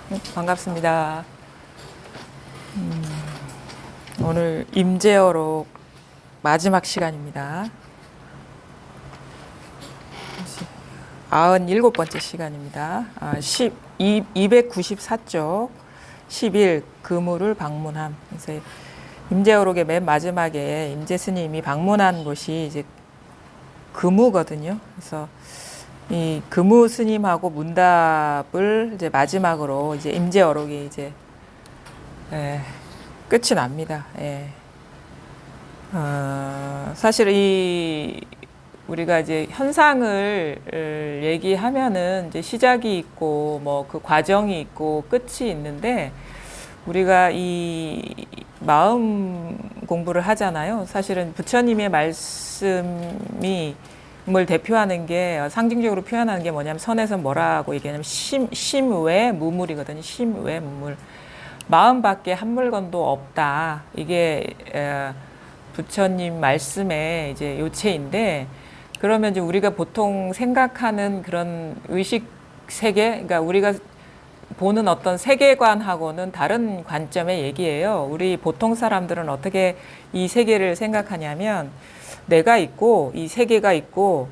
반갑습니다. 오늘 임재어록 마지막 시간입니다. 97번째 시간입니다. 294쪽 10일 그무를 방문함. 그래서 임재어록의 맨 마지막에 임재 스님이 방문한 곳이 이제 그무거든요. 그래서 이 그무 스님하고 문답을 이제 마지막으로 이제 임재어록이 이제 끝이 납니다. 사실 우리가 이제 현상을 얘기하면은 이제 시작이 있고 뭐 그 과정이 있고 끝이 있는데 우리가 이 마음 공부를 하잖아요. 사실은 부처님의 말씀이 뭘 대표하는 게 상징적으로 표현하는 게 뭐냐면 선에서 뭐라고 얘기하냐면 심외 무물이거든요. 심외 무물. 마음밖에 한 물건도 없다. 이게 부처님 말씀의 이제 요체인데 그러면 이제 우리가 보통 생각하는 그런 의식 세계, 그러니까 우리가 보는 어떤 세계관하고는 다른 관점의 얘기예요. 우리 보통 사람들은 어떻게 이 세계를 생각하냐면 내가 있고 이 세계가 있고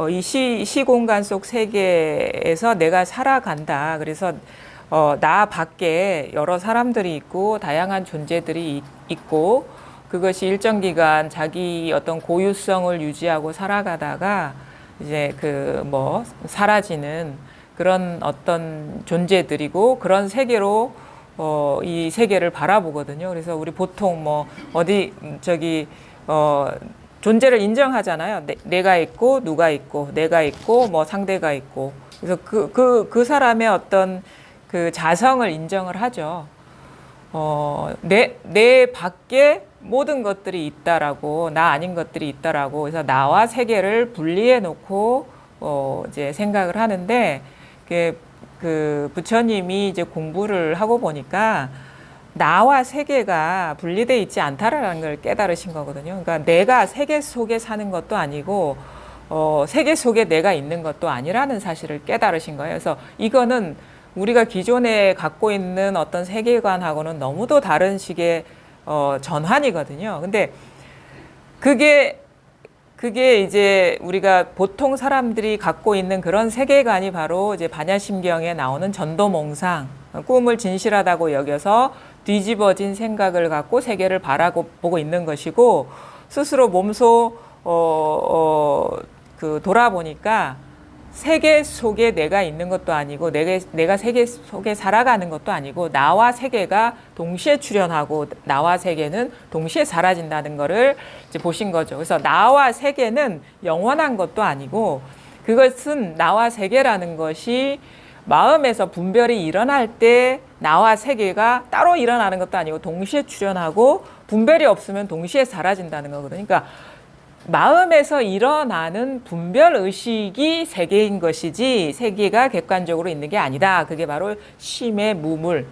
이 시공간 속 세계에서 내가 살아간다. 그래서 나 밖에 여러 사람들이 있고 다양한 존재들이 있고 그것이 일정 기간 자기 어떤 고유성을 유지하고 살아가다가 이제 사라지는 그런 어떤 존재들이고 그런 세계로 이 세계를 바라보거든요. 그래서 우리 보통 존재를 인정하잖아요. 내가 있고 누가 있고 내가 있고 뭐 상대가 있고 그래서 그 사람의 어떤 그 자성을 인정을 하죠. 내 밖에 모든 것들이 있다라고 나 아닌 것들이 있다라고 그래서 나와 세계를 분리해 놓고 이제 생각을 하는데 그 부처님이 이제 공부를 하고 보니까 나와 세계가 분리되어 있지 않다라는 걸 깨달으신 거거든요. 그러니까 내가 세계 속에 사는 것도 아니고 세계 속에 내가 있는 것도 아니라는 사실을 깨달으신 거예요. 그래서 이거는 우리가 기존에 갖고 있는 어떤 세계관하고는 너무도 다른 식의 전환이거든요. 근데 그게 이제 우리가 보통 사람들이 갖고 있는 그런 세계관이 바로 이제 반야심경에 나오는 전도몽상, 꿈을 진실하다고 여겨서 뒤집어진 생각을 갖고 세계를 바라보고 있는 것이고 스스로 몸소 돌아보니까 세계 속에 내가 있는 것도 아니고 내가 세계 속에 살아가는 것도 아니고 나와 세계가 동시에 출현하고 나와 세계는 동시에 사라진다는 거를 이제 보신 거죠. 그래서 나와 세계는 영원한 것도 아니고 그것은 나와 세계라는 것이 마음에서 분별이 일어날 때 나와 세계가 따로 일어나는 것도 아니고 동시에 출현하고 분별이 없으면 동시에 사라진다는 거거든요. 그러니까 마음에서 일어나는 분별 의식이 세계인 것이지 세계가 객관적으로 있는 게 아니다. 그게 바로 심의 무물,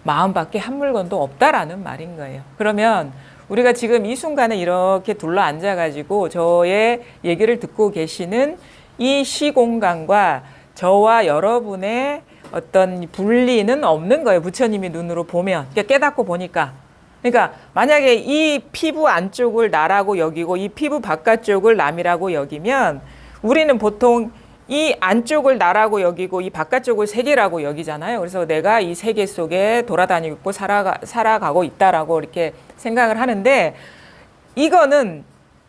마음밖에 한 물건도 없다라는 말인 거예요. 그러면 우리가 지금 이 순간에 이렇게 둘러 앉아가지고 저의 얘기를 듣고 계시는 이 시공간과 저와 여러분의 어떤 분리는 없는 거예요. 부처님이 눈으로 보면, 깨닫고 보니까. 그러니까 만약에 이 피부 안쪽을 나라고 여기고 이 피부 바깥쪽을 남이라고 여기면 우리는 보통 이 안쪽을 나라고 여기고 이 바깥쪽을 세계라고 여기잖아요. 그래서 내가 이 세계 속에 돌아다니고 있고 살아가고 있다라고 이렇게 생각을 하는데 이거는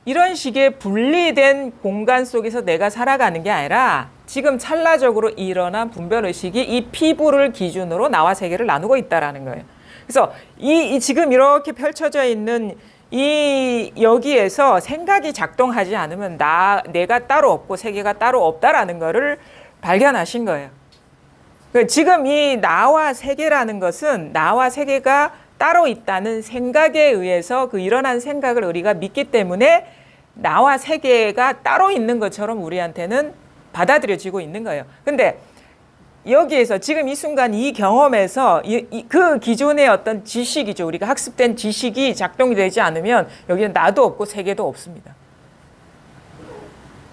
이런 식의 분리된 공간 속에서 내가 살아가는 게 아니라 지금 찰나적으로 일어난 분별의식이 이 피부를 기준으로 나와 세계를 나누고 있다라는 거예요. 그래서 지금 이렇게 펼쳐져 있는 여기에서 생각이 작동하지 않으면 내가 따로 없고 세계가 따로 없다라는 거를 발견하신 거예요. 지금 이 나와 세계라는 것은 나와 세계가 따로 있다는 생각에 의해서 그 일어난 생각을 우리가 믿기 때문에 나와 세계가 따로 있는 것처럼 우리한테는 받아들여지고 있는 거예요. 근데 여기에서 지금 이 순간 이 경험에서 그 기존의 어떤 지식이죠. 우리가 학습된 지식이 작동이 되지 않으면 여기는 나도 없고 세계도 없습니다.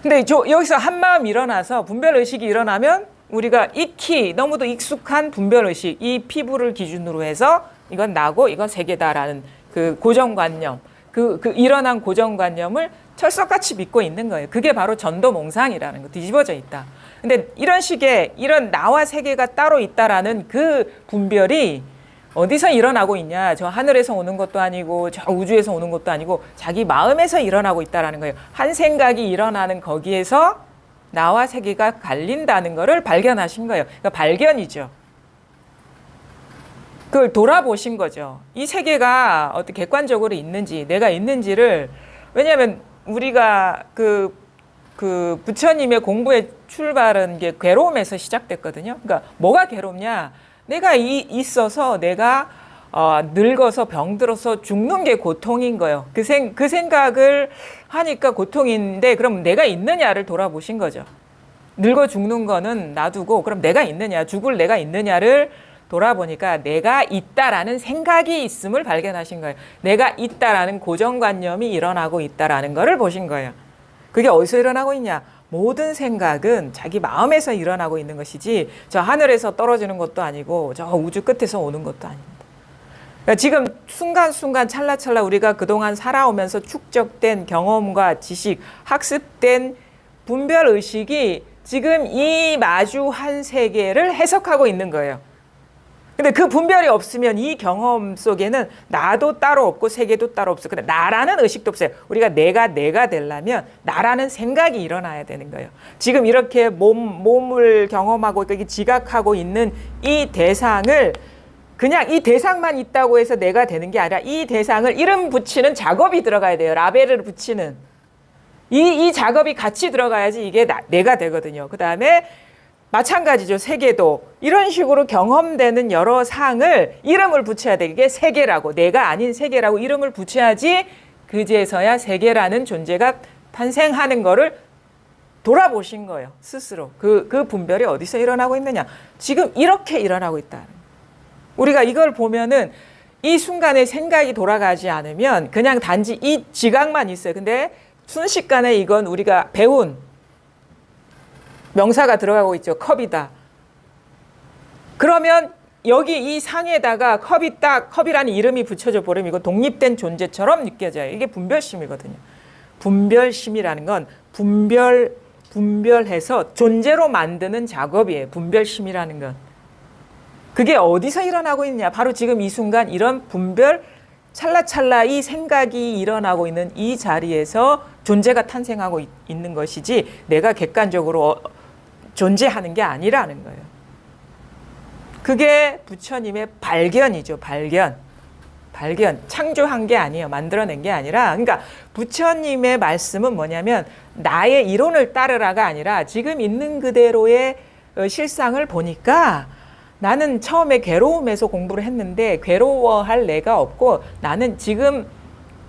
근데 여기서 한마음 일어나서 분별의식이 일어나면 우리가 익히 너무도 익숙한 분별의식, 이 피부를 기준으로 해서 이건 나고 이건 세계다라는 그 고정관념, 그 일어난 고정관념을 철석같이 믿고 있는 거예요. 그게 바로 전도몽상이라는 거, 뒤집어져 있다. 근데 이런 식의 이런 나와 세계가 따로 있다라는 그 분별이 어디서 일어나고 있냐? 저 하늘에서 오는 것도 아니고 저 우주에서 오는 것도 아니고 자기 마음에서 일어나고 있다라는 거예요. 한 생각이 일어나는 거기에서 나와 세계가 갈린다는 거를 발견하신 거예요. 그러니까 발견이죠. 그걸 돌아보신 거죠. 이 세계가 어떻게 객관적으로 있는지, 내가 있는지를, 왜냐하면 우리가 그 부처님의 공부의 출발은 게 괴로움에서 시작됐거든요. 그러니까 뭐가 괴롭냐? 내가 있어서 내가 늙어서 병들어서 죽는 게 고통인 거예요. 그 생각을 하니까 고통인데 그럼 내가 있느냐를 돌아보신 거죠. 늙어 죽는 거는 놔두고 그럼 내가 있느냐, 죽을 내가 있느냐를 돌아보니까 내가 있다라는 생각이 있음을 발견하신 거예요. 내가 있다라는 고정관념이 일어나고 있다라는 거를 보신 거예요. 그게 어디서 일어나고 있냐? 모든 생각은 자기 마음에서 일어나고 있는 것이지 저 하늘에서 떨어지는 것도 아니고 저 우주 끝에서 오는 것도 아닙니다. 그러니까 지금 순간순간 찰나찰나 우리가 그동안 살아오면서 축적된 경험과 지식, 학습된 분별의식이 지금 이 마주한 세계를 해석하고 있는 거예요. 근데 그 분별이 없으면 이 경험 속에는 나도 따로 없고 세계도 따로 없어. 근데 나라는 의식도 없어요. 우리가 내가 되려면 나라는 생각이 일어나야 되는 거예요. 지금 이렇게 몸을 경험하고 지각하고 있는 이 대상을 그냥 이 대상만 있다고 해서 내가 되는 게 아니라 이 대상을 이름 붙이는 작업이 들어가야 돼요. 라벨을 붙이는. 이 작업이 같이 들어가야지 이게 내가 되거든요. 그 다음에 마찬가지죠. 세계도 이런 식으로 경험되는 여러 상을 이름을 붙여야 돼. 이게 세계라고, 내가 아닌 세계라고 이름을 붙여야지 그제서야 세계라는 존재가 탄생하는 거를 돌아보신 거예요. 스스로. 그 분별이 어디서 일어나고 있느냐. 지금 이렇게 일어나고 있다. 우리가 이걸 보면은 이 순간에 생각이 돌아가지 않으면 그냥 단지 이 지각만 있어요. 근데 순식간에 이건 우리가 배운 명사가 들어가고 있죠. 컵이다. 그러면 여기 이 상에다가 컵이라는 이름이 붙여져 버리면 이거 독립된 존재처럼 느껴져요. 이게 분별심이거든요. 분별심이라는 건 분별해서 존재로 만드는 작업이에요. 분별심이라는 건. 그게 어디서 일어나고 있느냐. 바로 지금 이 순간 이런 분별, 찰나찰나 이 생각이 일어나고 있는 이 자리에서 존재가 탄생하고 있는 것이지 내가 객관적으로 존재하는 게 아니라는 거예요. 그게 부처님의 발견이죠. 발견. 창조한 게 아니에요. 만들어낸 게 아니라. 그러니까 부처님의 말씀은 뭐냐면 나의 이론을 따르라가 아니라 지금 있는 그대로의 실상을 보니까 나는 처음에 괴로움에서 공부를 했는데 괴로워할 내가 없고 나는 지금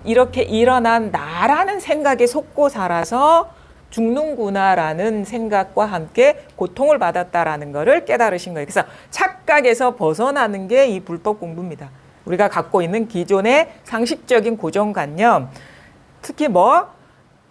이렇게 일어난 나라는 생각에 속고 살아서 죽는구나라는 생각과 함께 고통을 받았다라는 것을 깨달으신 거예요. 그래서 착각에서 벗어나는 게 이 불법 공부입니다. 우리가 갖고 있는 기존의 상식적인 고정관념, 특히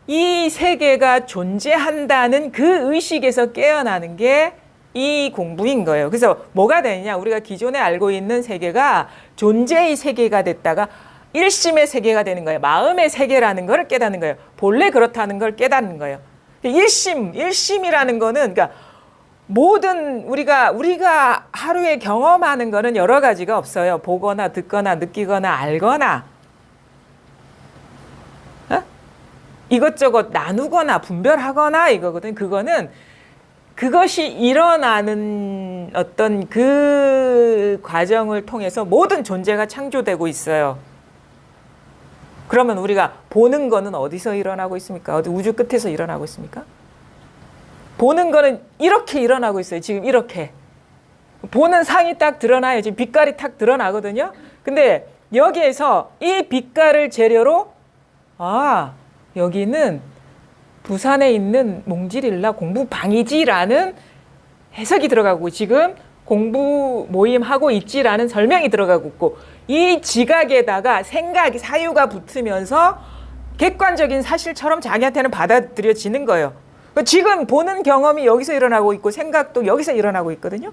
이 세계가 존재한다는 그 의식에서 깨어나는 게 이 공부인 거예요. 그래서 뭐가 되느냐? 우리가 기존에 알고 있는 세계가 존재의 세계가 됐다가 일심의 세계가 되는 거예요. 마음의 세계라는 걸 깨닫는 거예요. 본래 그렇다는 걸 깨닫는 거예요. 일심이라는 거는 그러니까 모든 우리가 하루에 경험하는 거는 여러 가지가 없어요. 보거나 듣거나 느끼거나 알거나 이것저것 나누거나 분별하거나 이거거든. 그것이 일어나는 어떤 그 과정을 통해서 모든 존재가 창조되고 있어요. 그러면 우리가 보는 거는 어디서 일어나고 있습니까? 어디 우주 끝에서 일어나고 있습니까? 보는 거는 이렇게 일어나고 있어요. 지금 이렇게. 보는 상이 딱 드러나요. 지금 빛깔이 딱 드러나거든요. 근데 여기에서 이 빛깔을 재료로 여기는 부산에 있는 몽지릴라 공부방이지라는 해석이 들어가고 지금 공부 모임하고 있지라는 설명이 들어가고 있고 이 지각에다가 생각이 사유가 붙으면서 객관적인 사실처럼 자기한테는 받아들여지는 거예요. 지금 보는 경험이 여기서 일어나고 있고 생각도 여기서 일어나고 있거든요.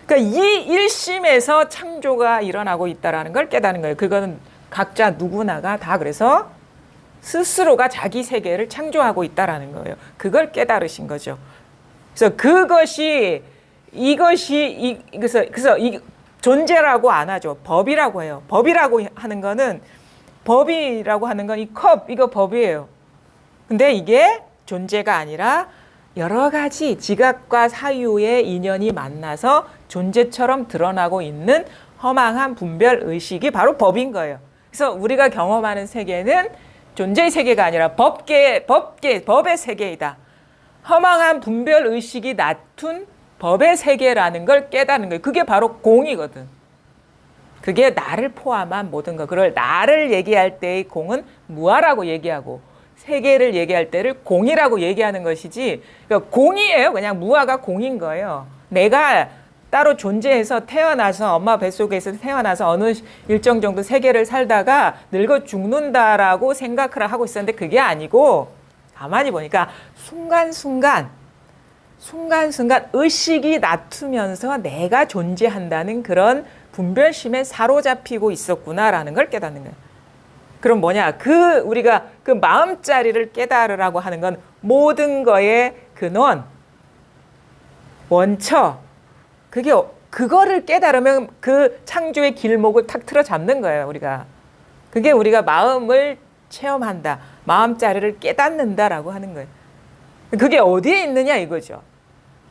그러니까 이 일심에서 창조가 일어나고 있다는 걸 깨닫는 거예요. 그거는 각자 누구나가 다 그래서 스스로가 자기 세계를 창조하고 있다는 거예요. 그걸 깨달으신 거죠. 그래서 그래서 이 존재라고 안 하죠. 법이라고 해요. 법이라고 하는 건 이 컵, 이거 법이에요. 근데 이게 존재가 아니라 여러 가지 지각과 사유의 인연이 만나서 존재처럼 드러나고 있는 허망한 분별 의식이 바로 법인 거예요. 그래서 우리가 경험하는 세계는 존재의 세계가 아니라 법의 세계이다. 허망한 분별 의식이 낳둔 법의 세계라는 걸 깨닫는 거예요. 그게 바로 공이거든. 그게 나를 포함한 모든 것. 그걸 나를 얘기할 때의 공은 무아라고 얘기하고 세계를 얘기할 때를 공이라고 얘기하는 것이지, 그러니까 공이에요. 그냥 무아가 공인 거예요. 내가 따로 존재해서 태어나서 엄마 뱃속에서 태어나서 어느 일정 정도 세계를 살다가 늙어 죽는다라고 생각을 하고 있었는데 그게 아니고 가만히 보니까 순간순간 의식이 낮추면서 내가 존재한다는 그런 분별심에 사로잡히고 있었구나라는 걸 깨닫는 거예요. 그럼 뭐냐? 우리가 그 마음자리를 깨달으라고 하는 건 모든 거의 근원, 원처, 그거를 깨달으면 그 창조의 길목을 탁 틀어 잡는 거예요, 우리가. 그게 우리가 마음을 체험한다, 마음자리를 깨닫는다라고 하는 거예요. 그게 어디에 있느냐 이거죠.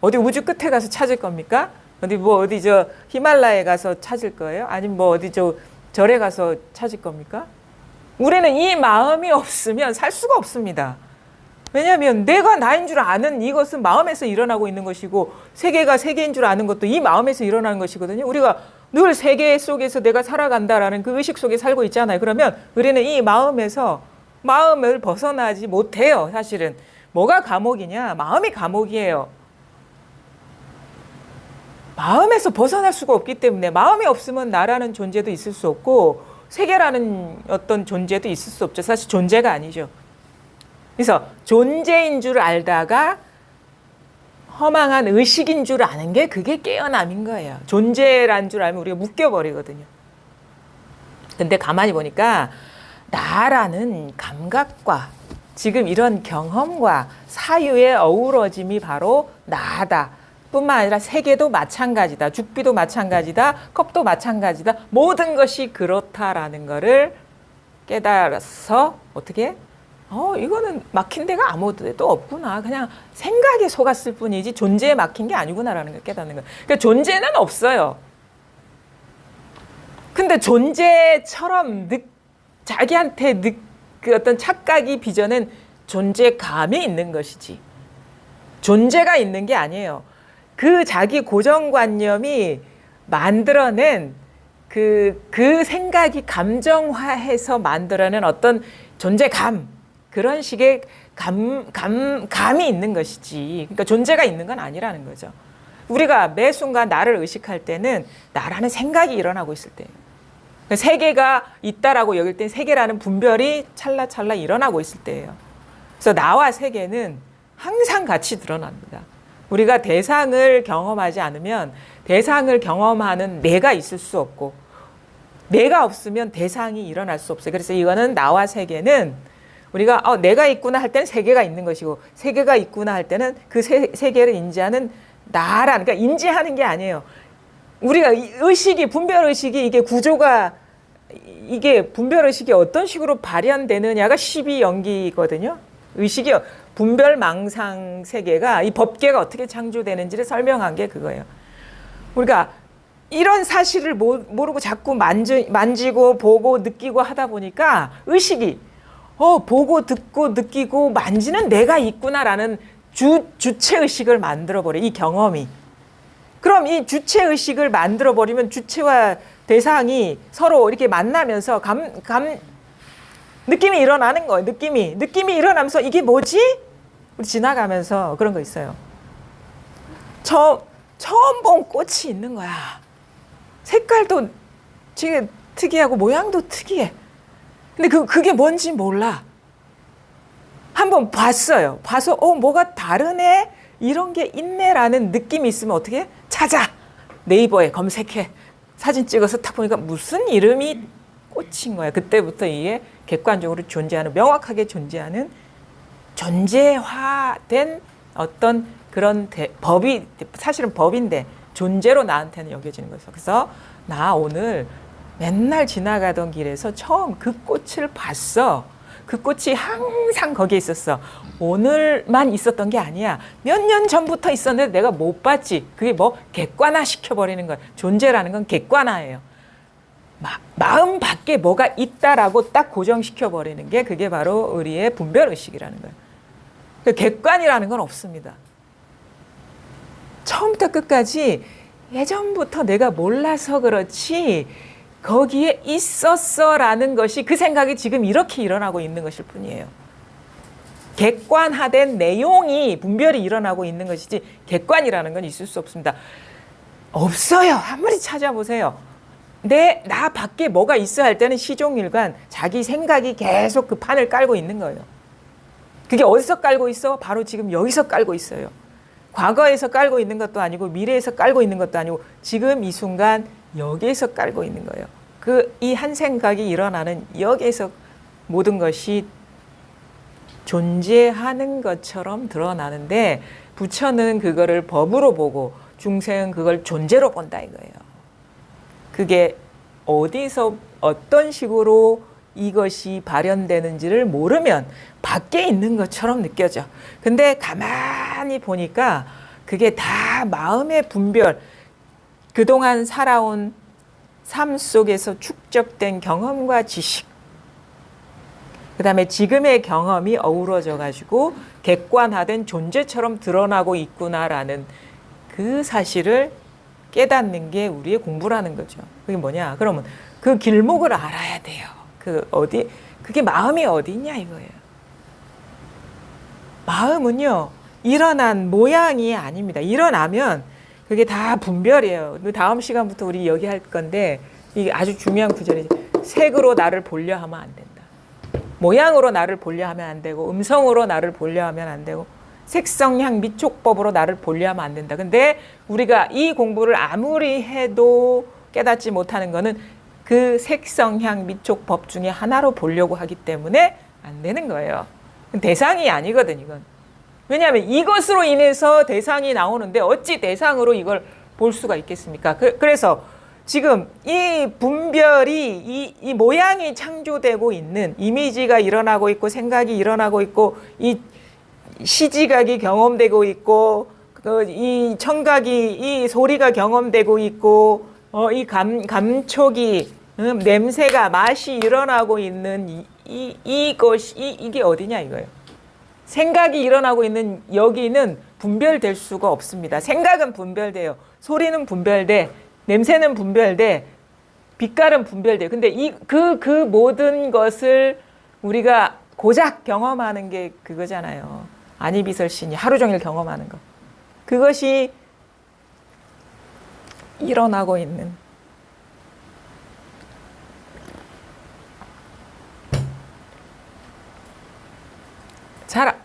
어디 우주 끝에 가서 찾을 겁니까? 어디 히말라야에 가서 찾을 거예요? 아니면 절에 가서 찾을 겁니까? 우리는 이 마음이 없으면 살 수가 없습니다. 왜냐하면 내가 나인 줄 아는 이것은 마음에서 일어나고 있는 것이고 세계가 세계인 줄 아는 것도 이 마음에서 일어나는 것이거든요. 우리가 늘 세계 속에서 내가 살아간다라는 그 의식 속에 살고 있잖아요. 그러면 우리는 이 마음을 벗어나지 못해요. 사실은 뭐가 감옥이냐? 마음이 감옥이에요. 마음에서 벗어날 수가 없기 때문에 마음이 없으면 나라는 존재도 있을 수 없고 세계라는 어떤 존재도 있을 수 없죠. 사실 존재가 아니죠. 그래서 존재인 줄 알다가 허망한 의식인 줄 아는 게 그게 깨어남인 거예요. 존재란 줄 알면 우리가 묶여버리거든요. 근데 가만히 보니까 나라는 감각과 지금 이런 경험과 사유의 어우러짐이 바로 나다. 뿐만 아니라 세계도 마찬가지다. 죽비도 마찬가지다. 컵도 마찬가지다. 모든 것이 그렇다라는 거를 깨달아서 어떻게? 이거는 막힌 데가 아무데도 없구나. 그냥 생각에 속았을 뿐이지 존재에 막힌 게 아니구나라는 걸 깨닫는 거예요. 그러니까 존재는 없어요. 근데 존재처럼 자기한테 그 어떤 착각이 빚어낸 존재감이 있는 것이지 존재가 있는 게 아니에요. 그 자기 고정관념이 만들어낸 그 생각이 감정화해서 만들어낸 어떤 존재감, 그런 식의 감이 있는 것이지. 그러니까 존재가 있는 건 아니라는 거죠. 우리가 매 순간 나를 의식할 때는 나라는 생각이 일어나고 있을 때예요. 세계가 있다라고 여길 땐 세계라는 분별이 찰나찰나 일어나고 있을 때예요. 그래서 나와 세계는 항상 같이 드러납니다. 우리가 대상을 경험하지 않으면 대상을 경험하는 내가 있을 수 없고 내가 없으면 대상이 일어날 수 없어요. 그래서 이거는 나와 세계는 우리가 내가 있구나 할 때는 세계가 있는 것이고 세계가 있구나 할 때는 그 세계를 인지하는 나란, 그러니까 인지하는 게 아니에요. 우리가 의식이, 분별의식이 이게 분별의식이 어떤 식으로 발현되느냐가 12연기거든요. 의식이 분별망상 세계가 이 법계가 어떻게 창조되는지를 설명한 게 그거예요. 우리가 이런 사실을 모르고 자꾸 만지고 보고 느끼고 하다 보니까 의식이 보고 듣고 느끼고 만지는 내가 있구나라는 주체의식을 만들어버려. 이 경험이. 그럼 이 주체의식을 만들어버리면 주체와 대상이 서로 이렇게 만나면서 느낌이 일어나는 거예요. 느낌이 일어나면서 이게 뭐지? 우리 지나가면서 그런 거 있어요. 처음 본 꽃이 있는 거야. 색깔도 되게 특이하고 모양도 특이해. 근데 그게 뭔지 몰라. 한번 봤어요. 봐서 뭐가 다르네? 이런 게 있네라는 느낌이 있으면 어떻게 해? 찾아. 네이버에 검색해. 사진 찍어서 딱 보니까 무슨 이름이 꽂힌 거야. 그때부터 이게 객관적으로 존재하는, 명확하게 존재하는 존재화된 어떤 그런 법이, 사실은 법인데 존재로 나한테는 여겨지는 거죠. 그래서 나 오늘 맨날 지나가던 길에서 처음 그 꽃을 봤어. 그 꽃이 항상 거기에 있었어. 오늘만 있었던 게 아니야. 몇 년 전부터 있었는데 내가 못 봤지. 그게 뭐 객관화 시켜버리는 거야. 존재라는 건 객관화예요. 마음 밖에 뭐가 있다라고 딱 고정시켜버리는 게 그게 바로 우리의 분별의식이라는 거예요. 객관이라는 건 없습니다. 처음부터 끝까지 예전부터 내가 몰라서 그렇지 거기에 있었어라는 것이, 그 생각이 지금 이렇게 일어나고 있는 것일 뿐이에요. 객관화된 내용이 분별이 일어나고 있는 것이지 객관이라는 건 있을 수 없습니다. 없어요. 아무리 찾아보세요. 나 밖에 뭐가 있어야 할 때는 시종일관 자기 생각이 계속 그 판을 깔고 있는 거예요. 그게 어디서 깔고 있어? 바로 지금 여기서 깔고 있어요. 과거에서 깔고 있는 것도 아니고 미래에서 깔고 있는 것도 아니고 지금 이 순간 여기에서 깔고 있는 거예요. 이 한 생각이 일어나는 여기에서 모든 것이 존재하는 것처럼 드러나는데, 부처는 그거를 법으로 보고 중생은 그걸 존재로 본다 이거예요. 그게 어디서 어떤 식으로 이것이 발현되는지를 모르면 밖에 있는 것처럼 느껴져. 근데 가만히 보니까 그게 다 마음의 분별, 그동안 살아온 삶 속에서 축적된 경험과 지식, 그 다음에 지금의 경험이 어우러져 가지고 객관화된 존재처럼 드러나고 있구나라는 그 사실을 깨닫는 게 우리의 공부라는 거죠. 그게 뭐냐? 그러면 그 길목을 알아야 돼요. 그게 마음이 어디 있냐 이거예요. 마음은요, 일어난 모양이 아닙니다. 일어나면 그게 다 분별이에요. 다음 시간부터 우리 여기 할 건데, 이게 아주 중요한 구절이지. 색으로 나를 보려 하면 안 된다. 모양으로 나를 보려 하면 안 되고, 음성으로 나를 보려 하면 안 되고, 색성향 미촉법으로 나를 보려 하면 안 된다. 근데 우리가 이 공부를 아무리 해도 깨닫지 못하는 거는 그 색성향 미촉법 중에 하나로 보려고 하기 때문에 안 되는 거예요. 대상이 아니거든, 이건. 왜냐하면 이것으로 인해서 대상이 나오는데 어찌 대상으로 이걸 볼 수가 있겠습니까? 그래서 지금 이 분별이, 이 모양이 창조되고 있는, 이미지가 일어나고 있고 생각이 일어나고 있고 이 시지각이 경험되고 있고 이 청각이, 이 소리가 경험되고 있고 이 감촉이, 냄새가, 맛이 일어나고 있는 이게 어디냐 이거예요. 생각이 일어나고 있는 여기는 분별될 수가 없습니다. 생각은 분별돼요. 소리는 분별돼. 냄새는 분별돼. 빛깔은 분별돼. 근데 그 모든 것을 우리가 고작 경험하는 게 그거잖아요. 안이비설신이 하루 종일 경험하는 거. 그것이 일어나고 있는, 잘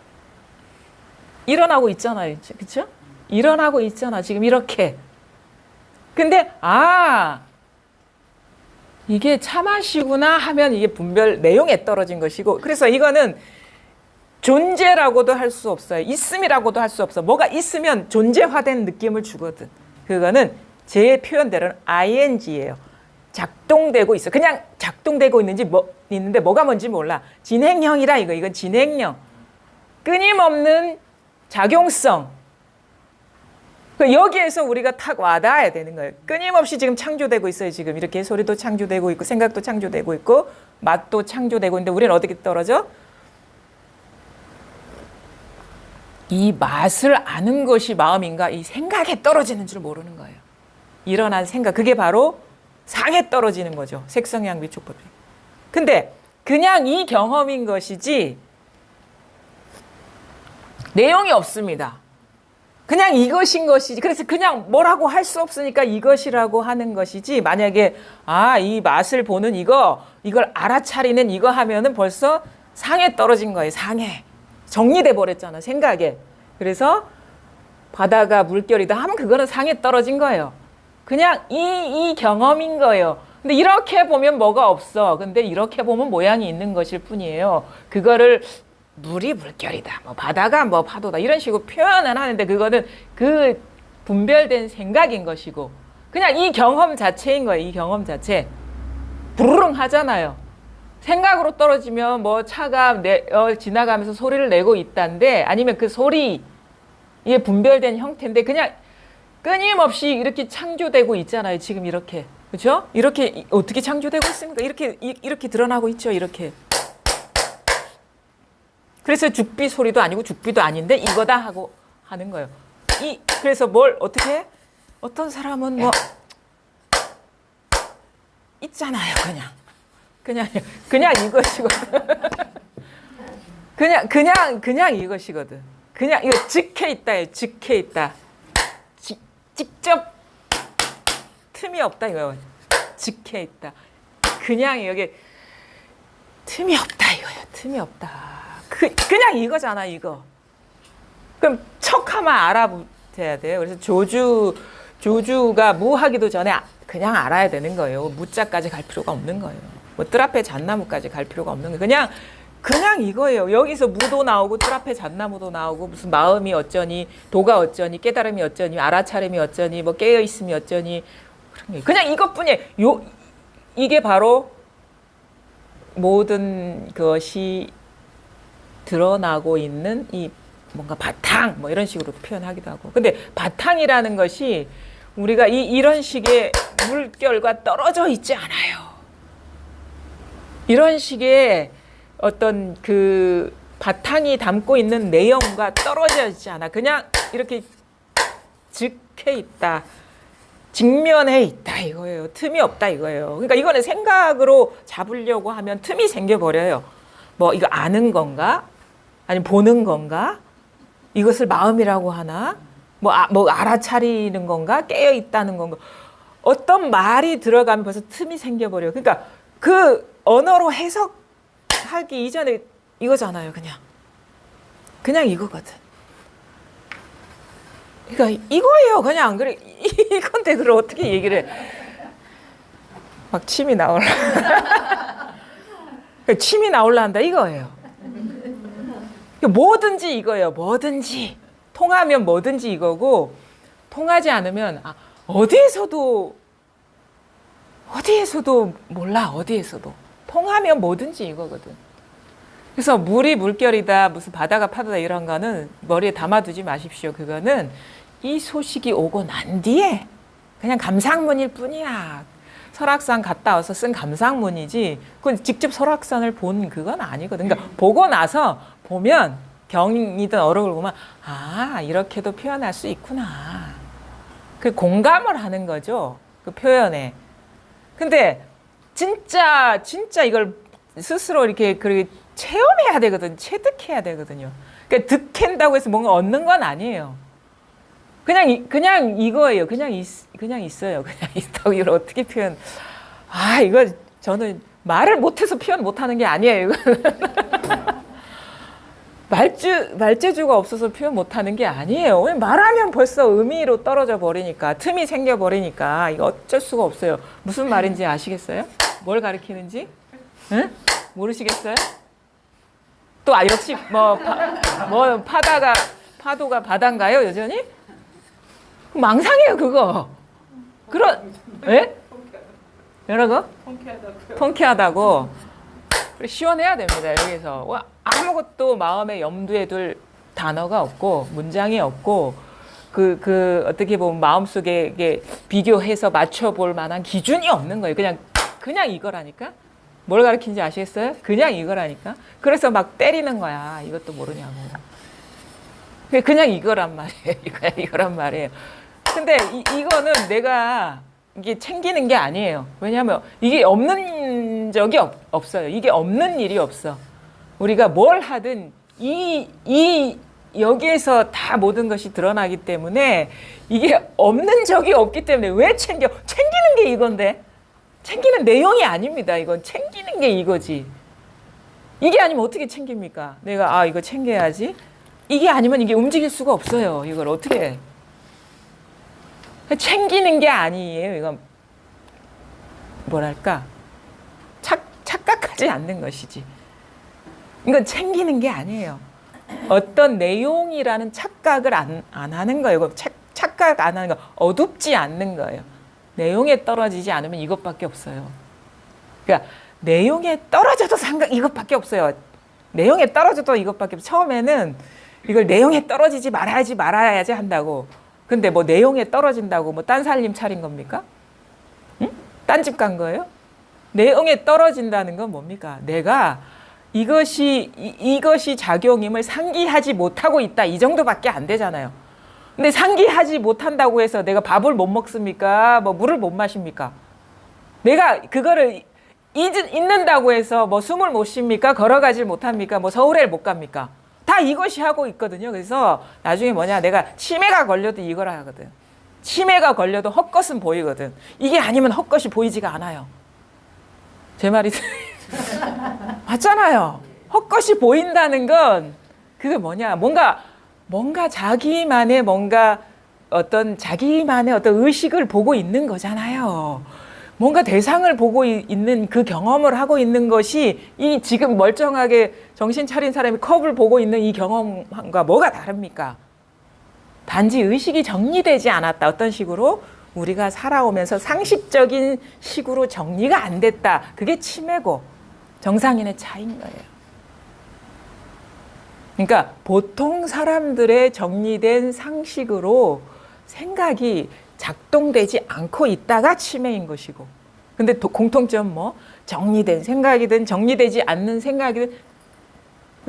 일어나고 있잖아요. 그렇죠? 일어나고 있잖아. 지금 이렇게. 근데 이게 차맛이구나 하면 이게 분별 내용에 떨어진 것이고, 그래서 이거는 존재라고도 할 수 없어요. 있음이라고도 할 수 없어. 뭐가 있으면 존재화된 느낌을 주거든. 그거는 제 표현대로는 ing예요. 작동되고 있어. 그냥 작동되고 있는데 뭐가 뭔지 몰라. 진행형이라 이건 진행형. 끊임없는 작용성. 여기에서 우리가 탁 와닿아야 되는 거예요. 끊임없이 지금 창조되고 있어요. 지금 이렇게 소리도 창조되고 있고 생각도 창조되고 있고 맛도 창조되고 있는데 우리는 어떻게 떨어져? 이 맛을 아는 것이 마음인가? 이 생각에 떨어지는 줄 모르는 거예요. 일어난 생각. 그게 바로 상에 떨어지는 거죠. 색성향 미촉법. 근데 그냥 이 경험인 것이지 내용이 없습니다. 그냥 이것인 것이지. 그래서 그냥 뭐라고 할 수 없으니까 이것이라고 하는 것이지, 만약에 이 맛을 보는 이걸 알아차리는 이거 하면은 벌써 상에 떨어진 거예요. 상에. 정리돼 버렸잖아, 생각에. 그래서 바다가 물결이다 하면 그거는 상에 떨어진 거예요. 그냥 이 경험인 거예요. 근데 이렇게 보면 뭐가 없어. 근데 이렇게 보면 모양이 있는 것일 뿐이에요. 그거를 물이 물결이다, 뭐 바다가 뭐 파도다 이런 식으로 표현을 하는데 그거는 그 분별된 생각인 것이고 그냥 이 경험 자체인 거예요. 이 경험 자체. 부르릉 하잖아요. 생각으로 떨어지면 뭐 차가 지나가면서 소리를 내고 있다는데 아니면 그 소리 이게 분별된 형태인데 그냥 끊임없이 이렇게 창조되고 있잖아요. 지금 이렇게. 그렇죠? 이렇게 어떻게 창조되고 있습니까? 이렇게 드러나고 있죠. 이렇게. 그래서 죽비 소리도 아니고 죽비도 아닌데 이거다 하고 하는 거예요. 그래서 뭘 어떻게 해? 어떤 사람은 뭐 있잖아요. 그냥 이것이거든. 그냥 이것이거든. 그냥 이거 직해 있다예요. 직해 있다. 직접 틈이 없다 이거예요. 직해 있다. 그냥 여기 틈이 없다 이거예요. 틈이 없다. 그냥 이거잖아 이거. 그럼 척하면 알아붙어야 돼요. 그래서 조주가 무하기도 전에 그냥 알아야 되는 거예요. 무자까지 갈 필요가 없는 거예요. 뭐 뜰 앞에 잣나무까지 갈 필요가 없는 거예요. 그냥 이거예요. 여기서 무도 나오고 뜰 앞에 잣나무도 나오고 무슨 마음이 어쩌니 도가 어쩌니 깨달음이 어쩌니 알아차림이 어쩌니 뭐 깨어있음이 어쩌니 그냥 이것뿐이에요. 이게 바로 모든 것이 드러나고 있는 이 뭔가 바탕 뭐 이런 식으로 표현하기도 하고 근데 바탕이라는 것이 우리가 이런 식의 물결과 떨어져 있지 않아요. 이런 식의 어떤 그 바탕이 담고 있는 내용과 떨어져 있지 않아. 그냥 이렇게 즉해 있다. 직면해 있다 이거예요. 틈이 없다 이거예요. 그러니까 이거는 생각으로 잡으려고 하면 틈이 생겨버려요. 뭐 이거 아는 건가? 아니면 보는 건가? 이것을 마음이라고 하나? 뭐 알아차리는 건가? 깨어 있다는 건가? 어떤 말이 들어가면 벌써 틈이 생겨버려요. 그러니까 그 언어로 해석하기 이전에 이거잖아요. 그냥 이거거든. 그러니까 이거예요. 그냥 그래 이건데 그걸 어떻게 얘기를 해? 막 침이 나올라. 침이 나올라 한다 이거예요. 뭐든지 이거예요. 뭐든지 통하면 뭐든지 이거고 통하지 않으면 어디에서도 몰라. 어디에서도 통하면 뭐든지 이거거든. 그래서 물이 물결이다 무슨 바다가 파도다 이런 거는 머리에 담아두지 마십시오. 그거는 이 소식이 오고 난 뒤에 그냥 감상문일 뿐이야. 설악산 갔다 와서 쓴 감상문이지 그건 직접 설악산을 본 그건 아니거든. 그러니까 보고 나서 보면 경이든 어록을 보면 이렇게도 표현할 수 있구나. 그 공감을 하는 거죠. 그 표현에. 근데 진짜 이걸 스스로 이렇게 체험해야 되거든. 체득해야 되거든요. 그러니까 득한다고 해서 뭔가 얻는 건 아니에요. 그냥 이거예요. 그냥 있어요. 그냥 있다고 이걸 어떻게 표현? 이거 저는 말을 못해서 표현 못하는 게 아니에요. 말재주가 없어서 표현 못하는 게 아니에요. 말하면 벌써 의미로 떨어져 버리니까 틈이 생겨 버리니까 이거 어쩔 수가 없어요. 무슨 말인지 아시겠어요? 뭘 가리키는지? 응? 모르시겠어요? 또 역시 파도가 바다인가요 여전히? 망상이에요 그거. 예? 여러분? 통쾌하다고. 시원해야 됩니다. 여기서 아무것도 마음에 염두에 둘 단어가 없고 문장이 없고 어떻게 보면 마음속에 이게 비교해서 맞춰볼 만한 기준이 없는 거예요. 그냥 이거라니까. 뭘 가르치는지 아시겠어요? 그냥 이거라니까. 그래서 막 때리는 거야. 이것도 모르냐고. 그냥 이거란 말이에요. 이거란 말이에요. 근데 이거는 내가 이게 챙기는 게 아니에요. 왜냐하면 이게 없는 적이 없어요. 이게 없는 일이 없어. 우리가 뭘 하든 여기에서 다 모든 것이 드러나기 때문에 이게 없는 적이 없기 때문에 왜 챙기는 게 이건데? 챙기는 내용이 아닙니다. 이건 챙기는 게 이거지. 이게 아니면 어떻게 챙깁니까? 내가 이거 챙겨야지. 이게 아니면 이게 움직일 수가 없어요. 이걸 어떻게 해? 챙기는 게 아니에요. 이건 뭐랄까 착각하지 않는 것이지. 이건 챙기는 게 아니에요. 어떤 내용이라는 착각을 안 하는 거예요. 착각 안 하는 거, 어둡지 않는 거예요. 내용에 떨어지지 않으면 이것밖에 없어요. 그러니까 내용에 떨어져도 이것밖에 없어요. 내용에 떨어져도 이것밖에 없어요. 처음에는 이걸 내용에 떨어지지 말아야지 한다고. 근데 뭐 내용에 떨어진다고 뭐 딴 살림 차린 겁니까? 응? 딴 집 간 거예요? 내용에 떨어진다는 건 뭡니까? 내가 이것이 작용임을 상기하지 못하고 있다. 이 정도밖에 안 되잖아요. 근데 상기하지 못한다고 해서 내가 밥을 못 먹습니까? 뭐 물을 못 마십니까? 내가 그거를 잊는다고 해서 뭐 숨을 못 쉽니까? 걸어가질 못합니까? 뭐 서울에 못 갑니까? 다 이것이 하고 있거든요. 그래서 나중에 내가 치매가 걸려도 이걸 하거든. 치매가 걸려도 헛것은 보이거든. 이게 아니면 헛것이 보이지가 않아요. 제 말이 맞잖아요. 헛것이 보인다는 건 그게 뭔가 자기만의 자기만의 어떤 의식을 보고 있는 거잖아요. 뭔가 대상을 보고 있는 그 경험을 하고 있는 것이 이 지금 멀쩡하게 정신 차린 사람이 컵을 보고 있는 이 경험과 뭐가 다릅니까? 단지 의식이 정리되지 않았다. 어떤 식으로? 우리가 살아오면서 상식적인 식으로 정리가 안 됐다. 그게 치매고 정상인의 차이인 거예요. 그러니까 보통 사람들의 정리된 상식으로 생각이 작동되지 않고 있다가 치매인 것이고, 근데 공통점 정리된 생각이든 정리되지 않는 생각이든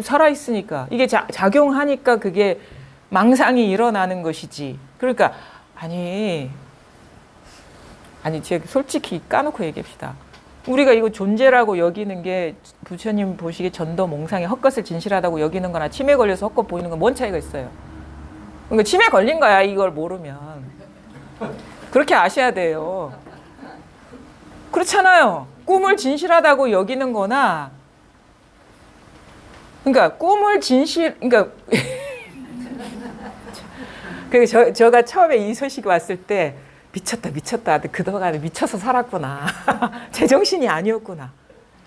살아있으니까 이게 작용하니까 그게 망상이 일어나는 것이지. 그러니까 제가 솔직히 까놓고 얘기합시다. 우리가 이거 존재라고 여기는 게 부처님 보시기에 전도 몽상에 헛것을 진실하다고 여기는 거나 치매 걸려서 헛것 보이는 건 뭔 차이가 있어요? 그러니까 치매 걸린 거야, 이걸 모르면. 그렇게 아셔야 돼요. 그렇잖아요. 꿈을 진실하다고 여기는 거나, 그러니까 제가 처음에 이 소식이 왔을 때 미쳤다. 그동안에 미쳐서 살았구나. 제정신이 아니었구나.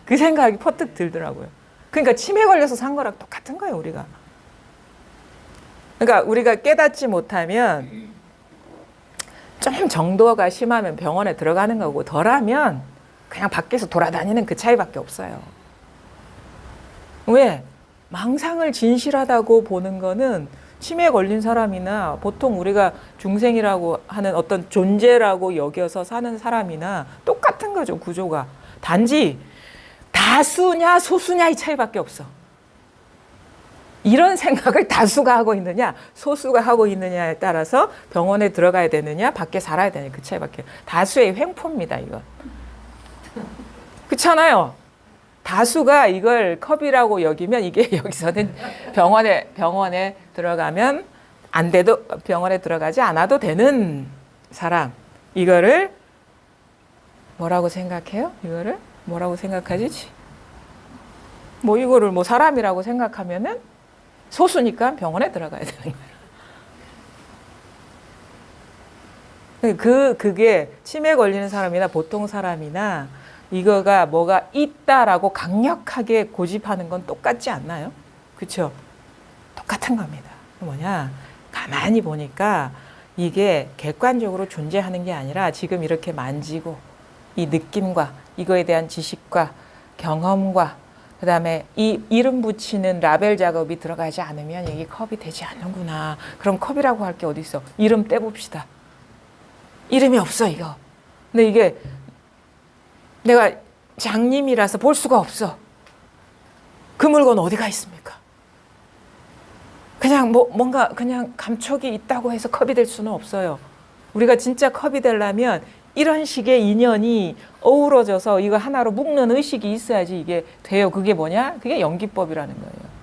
그 생각이 퍼뜩 들더라고요. 그러니까 치매 걸려서 산 거랑 똑같은 거예요, 우리가. 그러니까 우리가 깨닫지 못하면 좀 정도가 심하면 병원에 들어가는 거고, 덜하면 그냥 밖에서 돌아다니는 그 차이밖에 없어요. 왜? 망상을 진실하다고 보는 거는 치매에 걸린 사람이나 보통 우리가 중생이라고 하는 어떤 존재라고 여겨서 사는 사람이나 똑같은 거죠, 구조가. 단지 다수냐 소수냐의 차이밖에 없어. 이런 생각을 다수가 하고 있느냐 소수가 하고 있느냐에 따라서 병원에 들어가야 되느냐 밖에 살아야 되느냐, 그 차이밖에. 다수의 횡포입니다, 이건. 그렇잖아요. 다수가 이걸 컵이라고 여기면 이게 여기서는 병원에 들어가면 안 돼도, 병원에 들어가지 않아도 되는 사람, 이거를 뭐라고 생각해요? 이거를 뭐라고 생각하지? 이거를 사람이라고 생각하면은 소수니까 병원에 들어가야 되는 거예요. 그게 치매 걸리는 사람이나 보통 사람이나 이거가 뭐가 있다라고 강력하게 고집하는 건 똑같지 않나요? 그렇죠? 똑같은 겁니다. 가만히 보니까 이게 객관적으로 존재하는 게 아니라 지금 이렇게 만지고 이 느낌과 이거에 대한 지식과 경험과 그다음에 이 이름 붙이는 라벨 작업이 들어가지 않으면 이게 컵이 되지 않는구나. 그럼 컵이라고 할 게 어디 있어? 이름 떼봅시다. 이름이 없어, 이거. 근데 이게 내가 장님이라서 볼 수가 없어. 그 물건 어디가 있습니까? 그냥 뭔가 그냥 감촉이 있다고 해서 컵이 될 수는 없어요. 우리가 진짜 컵이 되려면 이런 식의 인연이 어우러져서 이거 하나로 묶는 의식이 있어야지 이게 돼요. 그게 뭐냐? 그게 연기법이라는 거예요.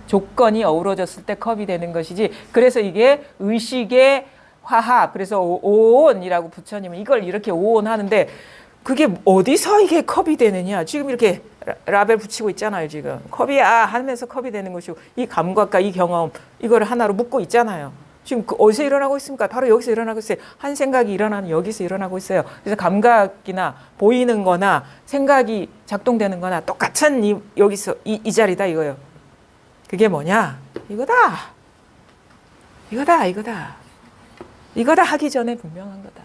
조건이 어우러졌을 때 컵이 되는 것이지. 그래서 이게 의식의 화합, 그래서 오온이라고 부처님은 이걸 이렇게 오온하는데, 그게 어디서 이게 컵이 되느냐? 지금 이렇게 라벨 붙이고 있잖아요. 지금 컵이야 하면서 컵이 되는 것이고 이 감각과 이 경험 이거를 하나로 묶고 있잖아요. 지금 어디서 일어나고 있습니까? 바로 여기서 일어나고 있어요. 한 생각이 일어나는 여기서 일어나고 있어요. 그래서 감각이나 보이는 거나 생각이 작동되는 거나 똑같은 여기서 이 자리다 이거예요. 그게 뭐냐? 이거다. 이거다 하기 전에 분명한 거다.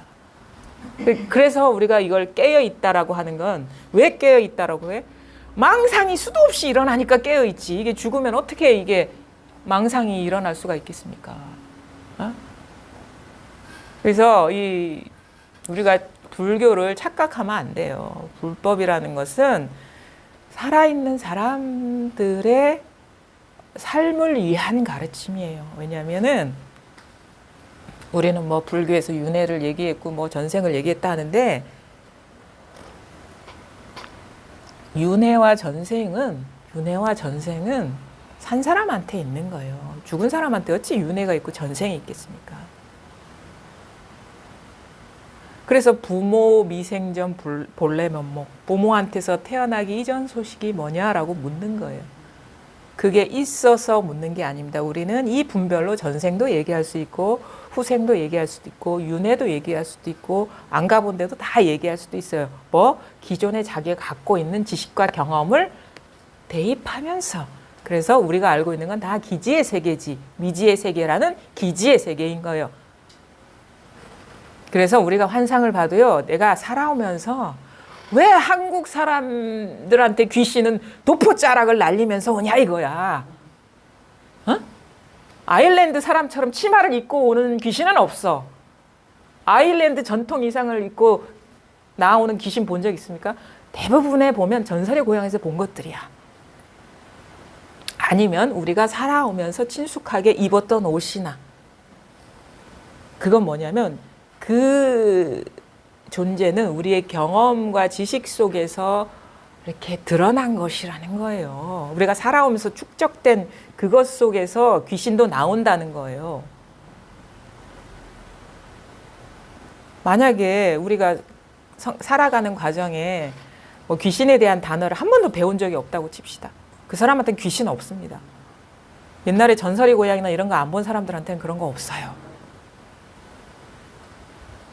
그래서 우리가 이걸 깨어 있다라고 하는 건 왜 깨어 있다라고 해? 망상이 수도 없이 일어나니까 깨어 있지. 이게 죽으면 어떻게 이게 망상이 일어날 수가 있겠습니까? 어? 그래서 우리가 불교를 착각하면 안 돼요. 불법이라는 것은 살아있는 사람들의 삶을 위한 가르침이에요. 왜냐하면은 우리는 뭐 불교에서 윤회를 얘기했고 뭐 전생을 얘기했다 하는데 윤회와 전생은 산 사람한테 있는 거예요. 죽은 사람한테 어찌 윤회가 있고 전생이 있겠습니까? 그래서 부모 미생전 본래 면목, 부모한테서 태어나기 이전 소식이 뭐냐라고 묻는 거예요. 그게 있어서 묻는 게 아닙니다. 우리는 이 분별로 전생도 얘기할 수 있고 후생도 얘기할 수도 있고 윤회도 얘기할 수도 있고 안 가본 데도 다 얘기할 수도 있어요. 뭐 기존에 자기가 갖고 있는 지식과 경험을 대입하면서 그래서 우리가 알고 있는 건 다 기지의 세계지 미지의 세계라는 기지의 세계인 거예요. 그래서 우리가 환상을 봐도요. 내가 살아오면서 왜 한국 사람들한테 귀신은 도포자락을 날리면서 오냐 이거야. 어? 아일랜드 사람처럼 치마를 입고 오는 귀신은 없어. 아일랜드 전통 의상을 입고 나오는 귀신 본 적 있습니까? 대부분에 보면 전설의 고향에서 본 것들이야. 아니면 우리가 살아오면서 친숙하게 입었던 옷이나 그건 뭐냐면 그 존재는 우리의 경험과 지식 속에서 이렇게 드러난 것이라는 거예요. 우리가 살아오면서 축적된 그것 속에서 귀신도 나온다는 거예요. 만약에 우리가 살아가는 과정에 뭐 귀신에 대한 단어를 한 번도 배운 적이 없다고 칩시다. 그 사람한테는 귀신 없습니다. 옛날에 전설의 고향이나 이런 거 안 본 사람들한테는 그런 거 없어요.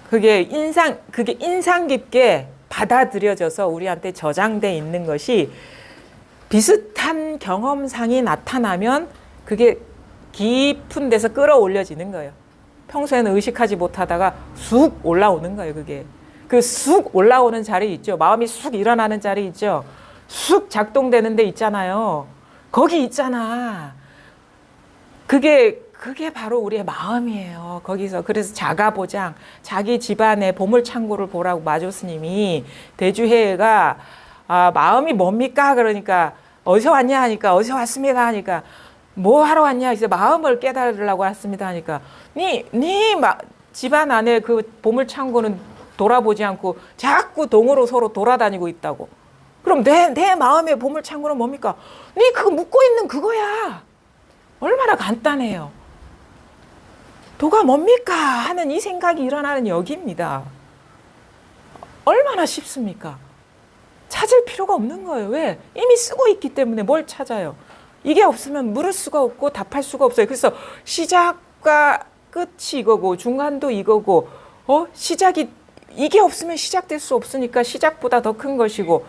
그게 인상 깊게 받아들여져서 우리한테 저장돼 있는 것이 비슷한 경험상이 나타나면 그게 깊은 데서 끌어올려지는 거예요. 평소에는 의식하지 못하다가 쑥 올라오는 거예요. 그게 그 쑥 올라오는 자리 있죠. 마음이 쑥 일어나는 자리 있죠. 쑥 작동되는 데 있잖아요. 거기 있잖아. 그게 바로 우리의 마음이에요. 거기서 그래서 자가보장, 자기 집안의 보물창고를 보라고 마조 스님이 대주회가 마음이 뭡니까? 그러니까 어디서 왔냐 하니까 어디서 왔습니다 하니까 뭐 하러 왔냐? 이제 마음을 깨달으려고 왔습니다 하니까 집안 안에 그 보물창고는 돌아보지 않고 자꾸 동으로 서로 돌아다니고 있다고. 그럼 내 마음의 보물창고는 뭡니까? 네 그거 묻고 있는 그거야. 얼마나 간단해요. 도가 뭡니까? 하는 이 생각이 일어나는 여기입니다. 얼마나 쉽습니까? 찾을 필요가 없는 거예요. 왜? 이미 쓰고 있기 때문에 뭘 찾아요? 이게 없으면 물을 수가 없고 답할 수가 없어요. 그래서 시작과 끝이 이거고 중간도 이거고 시작이 이게 없으면 시작될 수 없으니까 시작보다 더 큰 것이고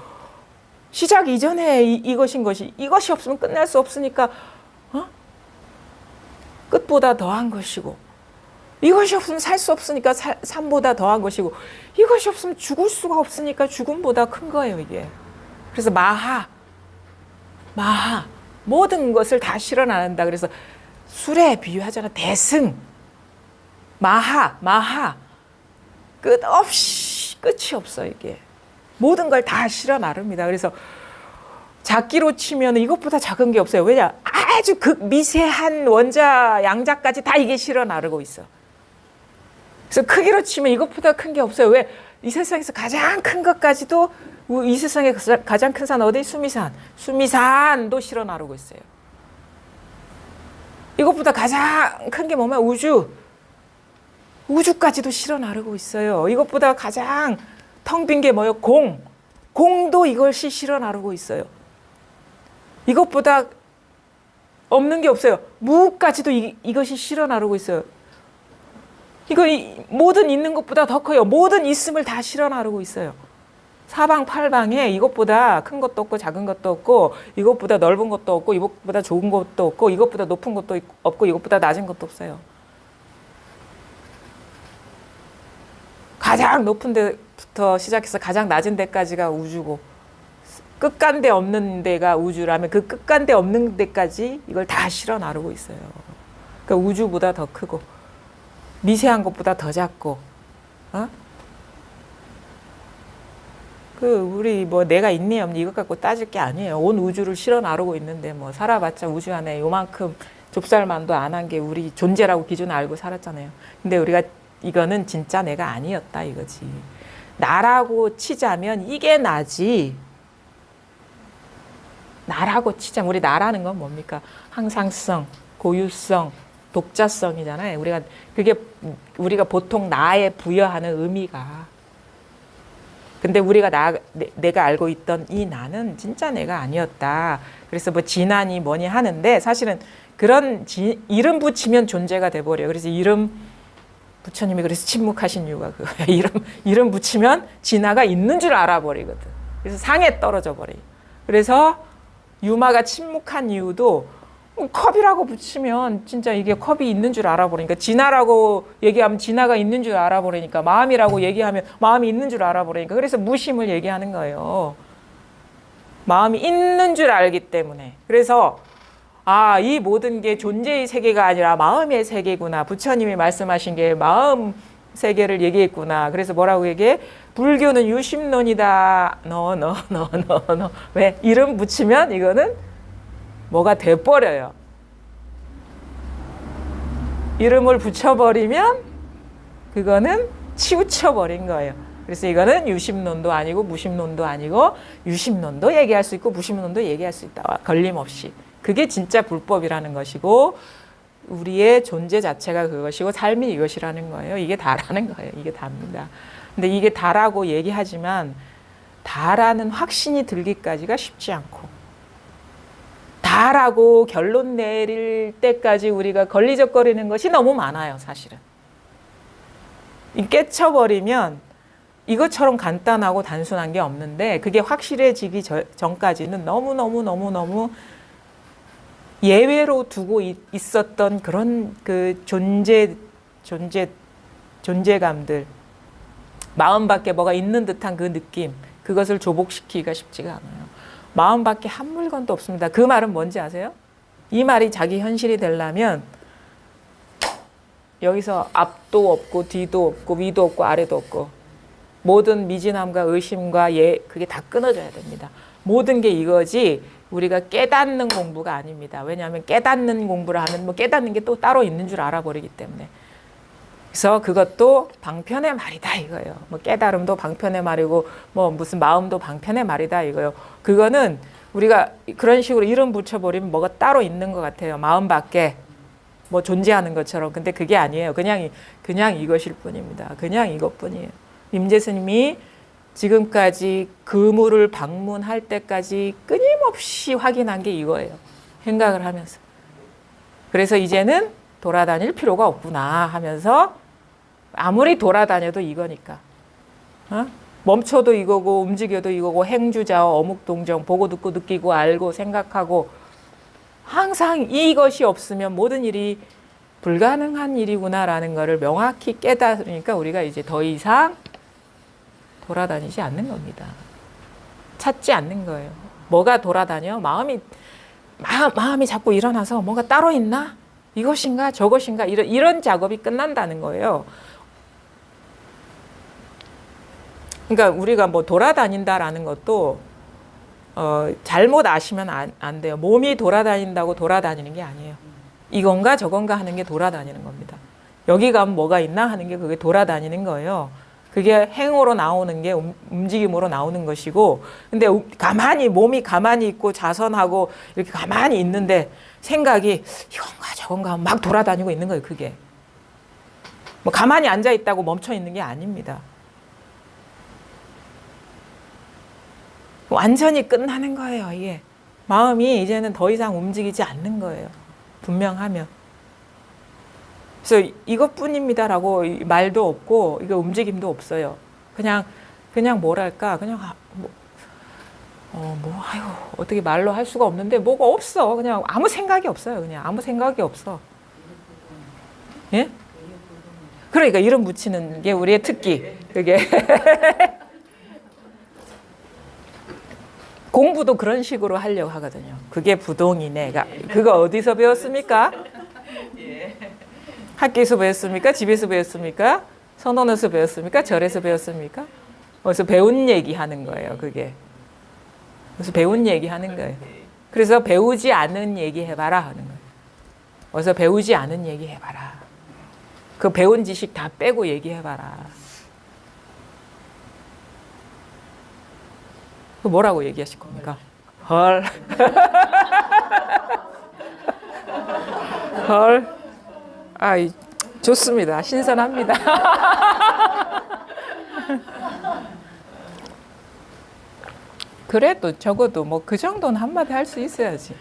시작 이전에 이것인 것이 이것이 없으면 끝날 수 없으니까 끝보다 더한 것이고 이것이 없으면 살 수 없으니까 삶보다 더한 것이고 이것이 없으면 죽을 수가 없으니까 죽음보다 큰 거예요 이게. 그래서 마하 모든 것을 다 실어나는다. 그래서 술에 비유하잖아. 대승 마하 끝없이 끝이 없어 이게. 모든 걸 다 실어 나릅니다. 그래서 작기로 치면 이것보다 작은 게 없어요. 왜냐? 아주 미세한 원자, 양자까지 다 이게 실어 나르고 있어. 그래서 크기로 치면 이것보다 큰 게 없어요. 왜? 이 세상에서 가장 큰 것까지도 이 세상에 가장 큰 산 어디? 수미산도 실어 나르고 있어요. 이것보다 가장 큰 게 뭐면 우주까지도 실어 나르고 있어요. 이것보다 가장 텅 빈 게 뭐예요? 공도 이것이 실어 나르고 있어요. 이것보다 없는 게 없어요. 무까지도 이것이 실어 나르고 있어요. 모든 있는 것보다 더 커요. 모든 있음을 다 실어 나르고 있어요. 사방팔방에 이것보다 큰 것도 없고 작은 것도 없고 이것보다 넓은 것도 없고 이것보다 좁은 것도 없고 이것보다 높은 것도 없고 이것보다 낮은 것도 없어요. 가장 높은 데부터 시작해서 가장 낮은 데까지가 우주고 끝간데 없는 데가 우주라면 그 끝간데 없는 데까지 이걸 다 실어 나르고 있어요. 그러니까 우주보다 더 크고 미세한 것보다 더 작고 우리 내가 있니 없니 이것 갖고 따질 게 아니에요. 온 우주를 실어 나르고 있는데 살아봤자 우주 안에 요만큼 좁쌀만도 안 한 게 우리 존재라고 기존에 알고 살았잖아요. 근데 우리가 이거는 진짜 내가 아니었다 이거지. 나라고 치자면 이게 나지. 나라고 치자면 우리 나라는 건 뭡니까? 항상성, 고유성, 독자성이잖아요. 우리가 보통 나에 부여하는 의미가. 근데 우리가 내가 알고 있던 이 나는 진짜 내가 아니었다. 그래서 진하니 뭐니 하는데 사실은 그런 이름 붙이면 존재가 돼버려요. 그래서 부처님이 그래서 침묵하신 이유가 그거예요. 이름 붙이면 진화가 있는 줄 알아버리거든. 그래서 상에 떨어져 버려요. 그래서 유마가 침묵한 이유도 컵이라고 붙이면 진짜 이게 컵이 있는 줄 알아버리니까 진화라고 얘기하면 진화가 있는 줄 알아버리니까 마음이라고 얘기하면 마음이 있는 줄 알아버리니까 그래서 무심을 얘기하는 거예요. 마음이 있는 줄 알기 때문에. 그래서 이 모든 게 존재의 세계가 아니라 마음의 세계구나. 부처님이 말씀하신 게 마음 세계를 얘기했구나. 그래서 뭐라고 얘기해? 불교는 유심론이다. 너. 왜? 이름 붙이면 이거는 뭐가 돼버려요. 이름을 붙여버리면 그거는 치우쳐버린 거예요. 그래서 이거는 유심론도 아니고 무심론도 아니고 유심론도 얘기할 수 있고 무심론도 얘기할 수 있다. 걸림없이. 그게 진짜 불법이라는 것이고 우리의 존재 자체가 그것이고 삶이 이것이라는 거예요. 이게 다라는 거예요. 이게 다입니다. 근데 이게 다라고 얘기하지만 다라는 확신이 들기까지가 쉽지 않고 다라고 결론 내릴 때까지 우리가 걸리적거리는 것이 너무 많아요. 사실은. 깨쳐버리면 이것처럼 간단하고 단순한 게 없는데 그게 확실해지기 전까지는 너무 예외로 두고 있었던 그런 그 존재감들, 마음 밖에 뭐가 있는 듯한 그 느낌, 그것을 조복시키기가 쉽지가 않아요. 마음 밖에 한 물건도 없습니다. 그 말은 뭔지 아세요? 이 말이 자기 현실이 되려면 여기서 앞도 없고 뒤도 없고 위도 없고 아래도 없고 모든 미진함과 의심과 그게 다 끊어져야 됩니다. 모든 게 이거지 우리가 깨닫는 공부가 아닙니다. 왜냐하면 깨닫는 공부를 하면 깨닫는 게 또 따로 있는 줄 알아버리기 때문에. 그래서 그것도 방편의 말이다 이거예요. 깨달음도 방편의 말이고 무슨 마음도 방편의 말이다 이거예요. 그거는 우리가 그런 식으로 이름 붙여버리면 뭐가 따로 있는 것 같아요. 마음 밖에 존재하는 것처럼. 근데 그게 아니에요. 그냥 이것일 뿐입니다. 그냥 이것뿐이에요. 임재 스님이 지금까지 그물을 방문할 때까지 끊임없이 확인한 게 이거예요. 생각을 하면서. 그래서 이제는 돌아다닐 필요가 없구나 하면서 아무리 돌아다녀도 이거니까. 멈춰도 이거고 움직여도 이거고 행주자어 어묵동정 보고 듣고 느끼고 알고 생각하고 항상 이것이 없으면 모든 일이 불가능한 일이구나라는 것을 명확히 깨달으니까 우리가 이제 더 이상 돌아다니지 않는 겁니다. 찾지 않는 거예요. 뭐가 돌아다녀? 마음이 자꾸 일어나서 뭔가 따로 있나? 이것인가 저것인가 이런 작업이 끝난다는 거예요. 그러니까 우리가 돌아다닌다라는 것도 잘못 아시면 안 돼요. 몸이 돌아다닌다고 돌아다니는 게 아니에요. 이건가 저건가 하는 게 돌아다니는 겁니다. 여기 가면 뭐가 있나 하는 게 그게 돌아다니는 거예요. 그게 행으로 나오는 게 움직임으로 나오는 것이고 근데 몸이 가만히 있고 자선하고 이렇게 가만히 있는데 생각이 이건가 저건가 막 돌아다니고 있는 거예요. 그게 가만히 앉아 있다고 멈춰 있는 게 아닙니다. 완전히 끝나는 거예요. 이게 마음이 이제는 더 이상 움직이지 않는 거예요. 분명하면. 그래서 이것뿐입니다라고 말도 없고 이거 움직임도 없어요. 그냥 뭐랄까 그냥 아유 어떻게 말로 할 수가 없는데 뭐가 없어. 그냥 아무 생각이 없어요. 그냥 아무 생각이 없어. 예? 그러니까 이름 붙이는 게 우리의 특기. 그게 공부도 그런 식으로 하려고 하거든요. 그게 부동이네. 그거 어디서 배웠습니까? 학교에서 배웠습니까? 집에서 배웠습니까? 선언에서 배웠습니까? 절에서 배웠습니까? 어디서 배운 얘기 하는 거예요. 그게. 그래서 배운 얘기 하는 거예요. 그래서 배우지 않은 얘기 해봐라 하는 거예요. 어디서 배우지 않은 얘기 해봐라. 그 배운 지식 다 빼고 얘기해봐라. 그 뭐라고 얘기하실 겁니까? 헐. 헐. 좋습니다. 신선합니다. 그래도 적어도 뭐 그 정도는 한마디 할 수 있어야지.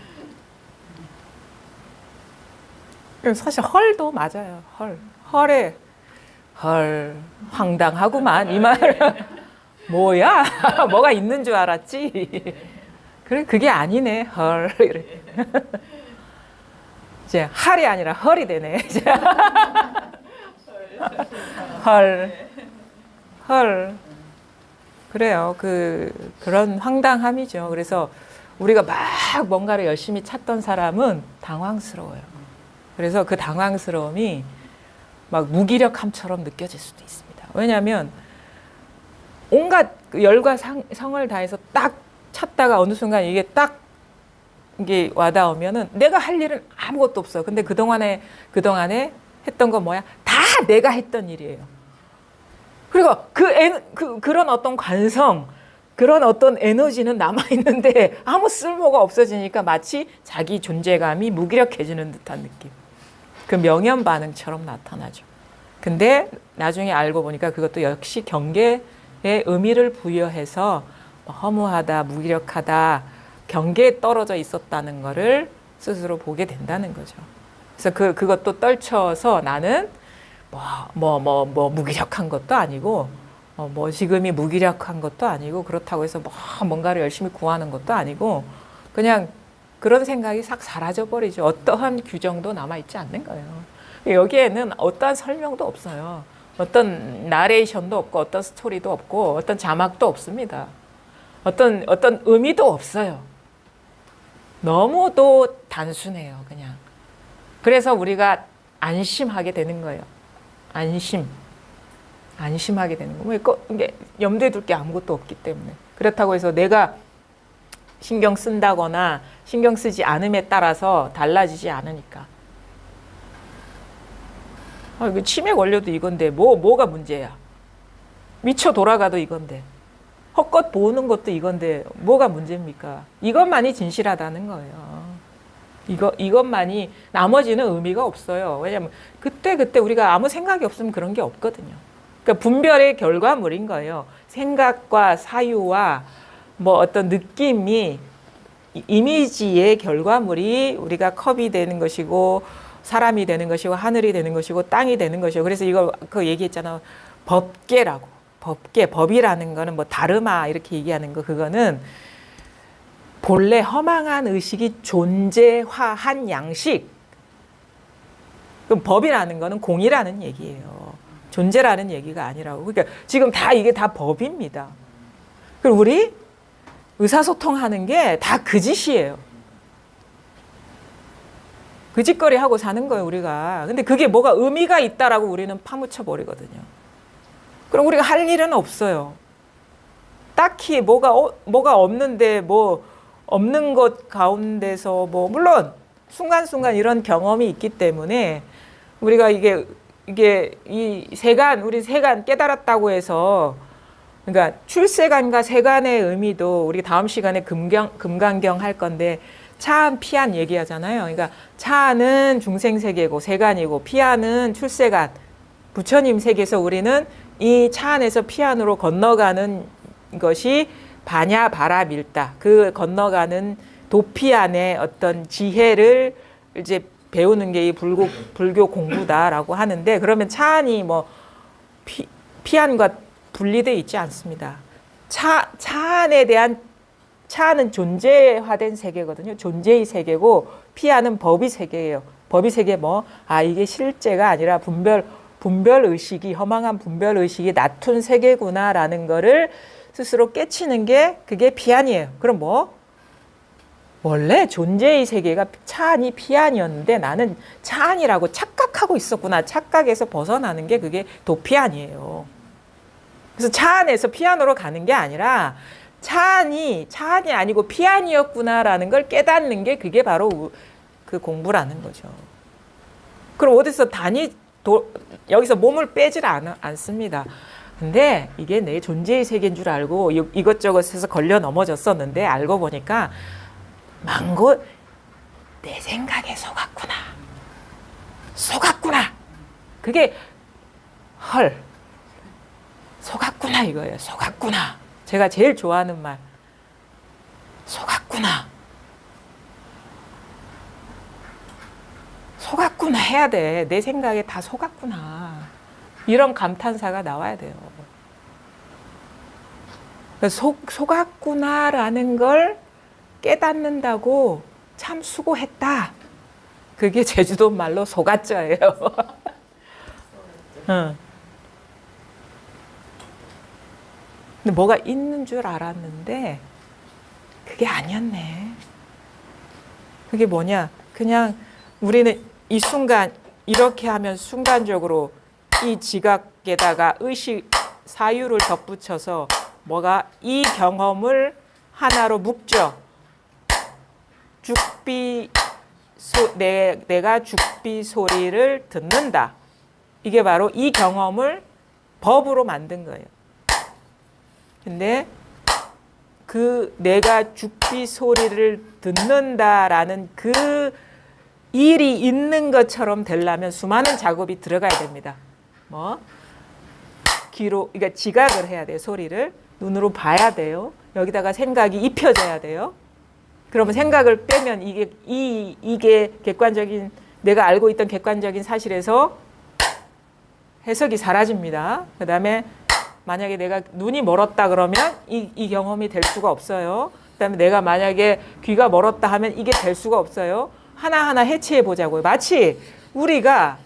사실 헐도 맞아요. 헐에 황당하구만 이 말. 뭐야? 뭐가 있는 줄 알았지? 그래 그게 아니네. 헐. 이제 할이 아니라 헐이 되네. 헐. 그래요. 그런 황당함이죠. 그래서 우리가 막 뭔가를 열심히 찾던 사람은 당황스러워요. 그래서 그 당황스러움이 막 무기력함처럼 느껴질 수도 있습니다. 왜냐하면 온갖 열과 성을 다해서 딱 찾다가 어느 순간 이게 와닿으면은 내가 할 일은 아무것도 없어요. 근데 그동안에 했던 건 뭐야? 다 내가 했던 일이에요. 그리고 그런 어떤 관성, 그런 어떤 에너지는 남아있는데 아무 쓸모가 없어지니까 마치 자기 존재감이 무기력해지는 듯한 느낌. 그 명현 반응처럼 나타나죠. 근데 나중에 알고 보니까 그것도 역시 경계의 의미를 부여해서 허무하다, 무기력하다, 경계에 떨어져 있었다는 거를 스스로 보게 된다는 거죠. 그래서 그것도 떨쳐서 나는 무기력한 것도 아니고, 지금이 무기력한 것도 아니고, 그렇다고 해서 뭔가를 열심히 구하는 것도 아니고, 그냥 그런 생각이 싹 사라져 버리죠. 어떠한 규정도 남아있지 않는 거예요. 여기에는 어떠한 설명도 없어요. 어떤 나레이션도 없고, 어떤 스토리도 없고, 어떤 자막도 없습니다. 어떤 의미도 없어요. 너무도 단순해요, 그냥. 그래서 우리가 안심하게 되는 거예요. 안심하게 되는 거예요. 이게 염두에 둘 게 아무것도 없기 때문에. 그렇다고 해서 내가 신경 쓴다거나 신경 쓰지 않음에 따라서 달라지지 않으니까. 이거 치매 걸려도 이건데 뭐가 문제야? 미쳐 돌아가도 이건데. 헛것 보는 것도 이건데 뭐가 문제입니까? 이것만이 진실하다는 거예요. 이것만이, 나머지는 의미가 없어요. 왜냐하면 그때 우리가 아무 생각이 없으면 그런 게 없거든요. 그러니까 분별의 결과물인 거예요. 생각과 사유와 어떤 느낌이 이미지의 결과물이 우리가 컵이 되는 것이고 사람이 되는 것이고 하늘이 되는 것이고 땅이 되는 것이고. 그래서 그 얘기했잖아. 법이라는 거는 다르마 이렇게 얘기하는 거, 그거는 본래 허망한 의식이 존재화한 양식. 그럼 법이라는 거는 공이라는 얘기예요. 존재라는 얘기가 아니라고. 그러니까 지금 이게 다 법입니다. 그리고 우리 의사소통하는 게 다 그 짓이에요. 그 짓거리 하고 사는 거예요, 우리가. 근데 그게 뭐가 의미가 있다라고 우리는 파묻혀 버리거든요. 그럼 우리가 할 일은 없어요. 딱히 뭐가 없는데 없는 것 가운데서 물론 순간순간 이런 경험이 있기 때문에 우리가 이게 우리 세간 깨달았다고 해서, 그러니까 출세간과 세간의 의미도 우리 다음 시간에 금강경 할 건데, 차안 피안 얘기하잖아요. 그러니까 차안은 중생 세계고 세간이고 피안은 출세간, 부처님 세계에서 우리는 이 차 안에서 피 안으로 건너가는 것이 바냐 바라 밀다. 그 건너가는 도피 안에 어떤 지혜를 이제 배우는 게 이 불교 공부다라고 하는데, 그러면 차안이 뭐 피안과 분리되어 있지 않습니다. 차안에 대한, 차안은 존재화된 세계거든요. 존재의 세계고 피안은 법의 세계예요. 법의 세계 뭐, 이게 실제가 아니라 분별 의식이, 허망한 분별 의식이 낮춘 세계구나라는 거를 스스로 깨치는 게 그게 피안이에요. 그럼 뭐? 원래 존재의 세계가 차안이 피안이었는데 나는 차안이라고 착각하고 있었구나. 착각에서 벗어나는 게 그게 도피안이에요. 그래서 차안에서 피안으로 가는 게 아니라 차안이 아니고 피안이었구나라는 걸 깨닫는 게 그게 바로 그 공부라는 거죠. 그럼 어디서 여기서 몸을 빼질 않습니다. 근데 이게 내 존재의 세계인 줄 알고 이것저것 해서 걸려 넘어졌었는데, 알고 보니까 망고 내 생각에 속았구나. 그게 속았구나 이거예요. 속았구나. 제가 제일 좋아하는 말. 속았구나 해야 돼. 내 생각에 다 속았구나. 이런 감탄사가 나와야 돼요. 속았구나라는 걸 깨닫는다고 참 수고했다. 그게 제주도 말로 속았죠예요. 응. 근데 뭐가 있는 줄 알았는데 그게 아니었네. 그게 뭐냐? 그냥 우리는 이 순간 이렇게 하면 순간적으로 이 지각에다가 의식 사유를 덧붙여서 뭐가 이 경험을 하나로 묶죠. 내가 죽비 소리를 듣는다. 이게 바로 이 경험을 법으로 만든 거예요. 근데 그 내가 죽비 소리를 듣는다라는 그 일이 있는 것처럼 되려면 수많은 작업이 들어가야 됩니다. 뭐 귀로, 그러니까 지각을 해야 돼요. 소리를 눈으로 봐야 돼요. 여기다가 생각이 입혀져야 돼요. 그러면 생각을 빼면 이게 객관적인, 내가 알고 있던 객관적인 사실에서 해석이 사라집니다. 그 다음에 만약에 내가 눈이 멀었다 그러면 이 경험이 될 수가 없어요. 그 다음에 내가 만약에 귀가 멀었다 하면 이게 될 수가 없어요. 하나하나 해체해 보자고요. 마치 우리가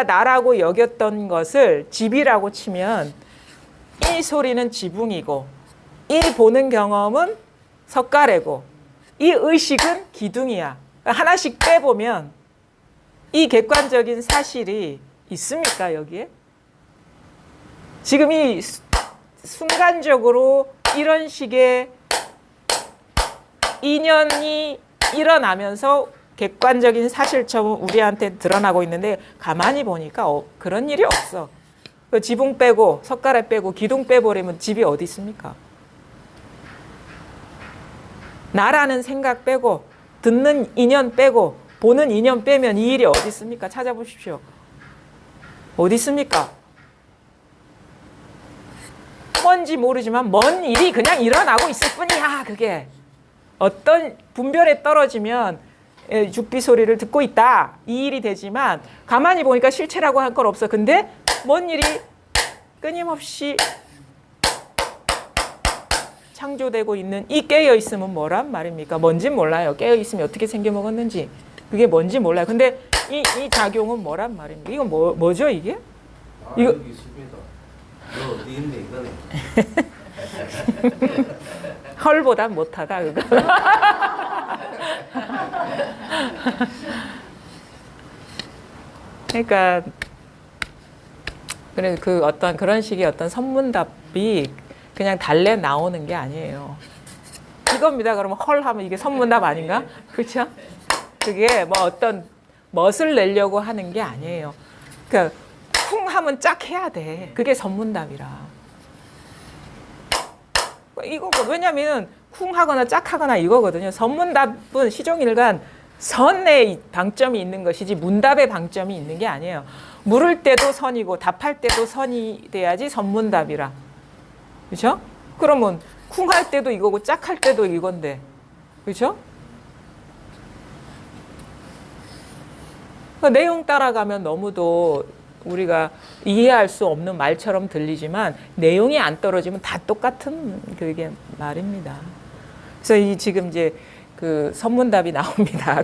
나라고 여겼던 것을 집이라고 치면 이 소리는 지붕이고 이 보는 경험은 석가래고 이 의식은 기둥이야. 하나씩 빼보면 이 객관적인 사실이 있습니까, 여기에? 지금 이 순간적으로 이런 식의 인연이 일어나면서 객관적인 사실처럼 우리한테 드러나고 있는데 가만히 보니까 그런 일이 없어. 그 지붕 빼고 석가래 빼고 기둥 빼버리면 집이 어디 있습니까? 나라는 생각 빼고 듣는 인연 빼고 보는 인연 빼면 이 일이 어디 있습니까? 찾아보십시오. 어디 있습니까? 뭔지 모르지만 먼 일이 그냥 일어나고 있을 뿐이야. 그게 어떤 분별에 떨어지면 죽비 소리를 듣고 있다. 이 일이 되지만 가만히 보니까 실체라고 할 건 없어. 근데 뭔 일이 끊임없이 창조되고 있는 이 깨어있음은 뭐란 말입니까? 뭔진 몰라요. 깨어있음이 어떻게 생겨먹었는지 그게 뭔지 몰라요. 근데 이 작용은 뭐란 말입니까? 이건 뭐죠 이게? 이거 여기 있습니다. 너 어디 있네 이거네. 헐보단 못하다 그거. 그러니까 그래 그 어떤 그런 식의 어떤 선문답이 그냥 달래 나오는 게 아니에요. 이겁니다. 그러면 헐 하면 이게 선문답 아닌가? 그렇죠? 그게 뭐 어떤 멋을 내려고 하는 게 아니에요. 그러니까 쿵 하면 짝 해야 돼. 그게 선문답이라. 이거 왜냐면 쿵 하거나 짝 하거나 이거거든요. 선문답은 시종일관 선의 방점이 있는 것이지 문답의 방점이 있는 게 아니에요. 물을 때도 선이고 답할 때도 선이 돼야지 선문답이라. 그렇죠? 그러면 쿵할 때도 이거고 짝할 때도 이건데. 그렇죠? 그 내용 따라가면 너무도 우리가 이해할 수 없는 말처럼 들리지만 내용이 안 떨어지면 다 똑같은 그게 말입니다. 그래서 이 지금 이제 그 선문답이 나옵니다.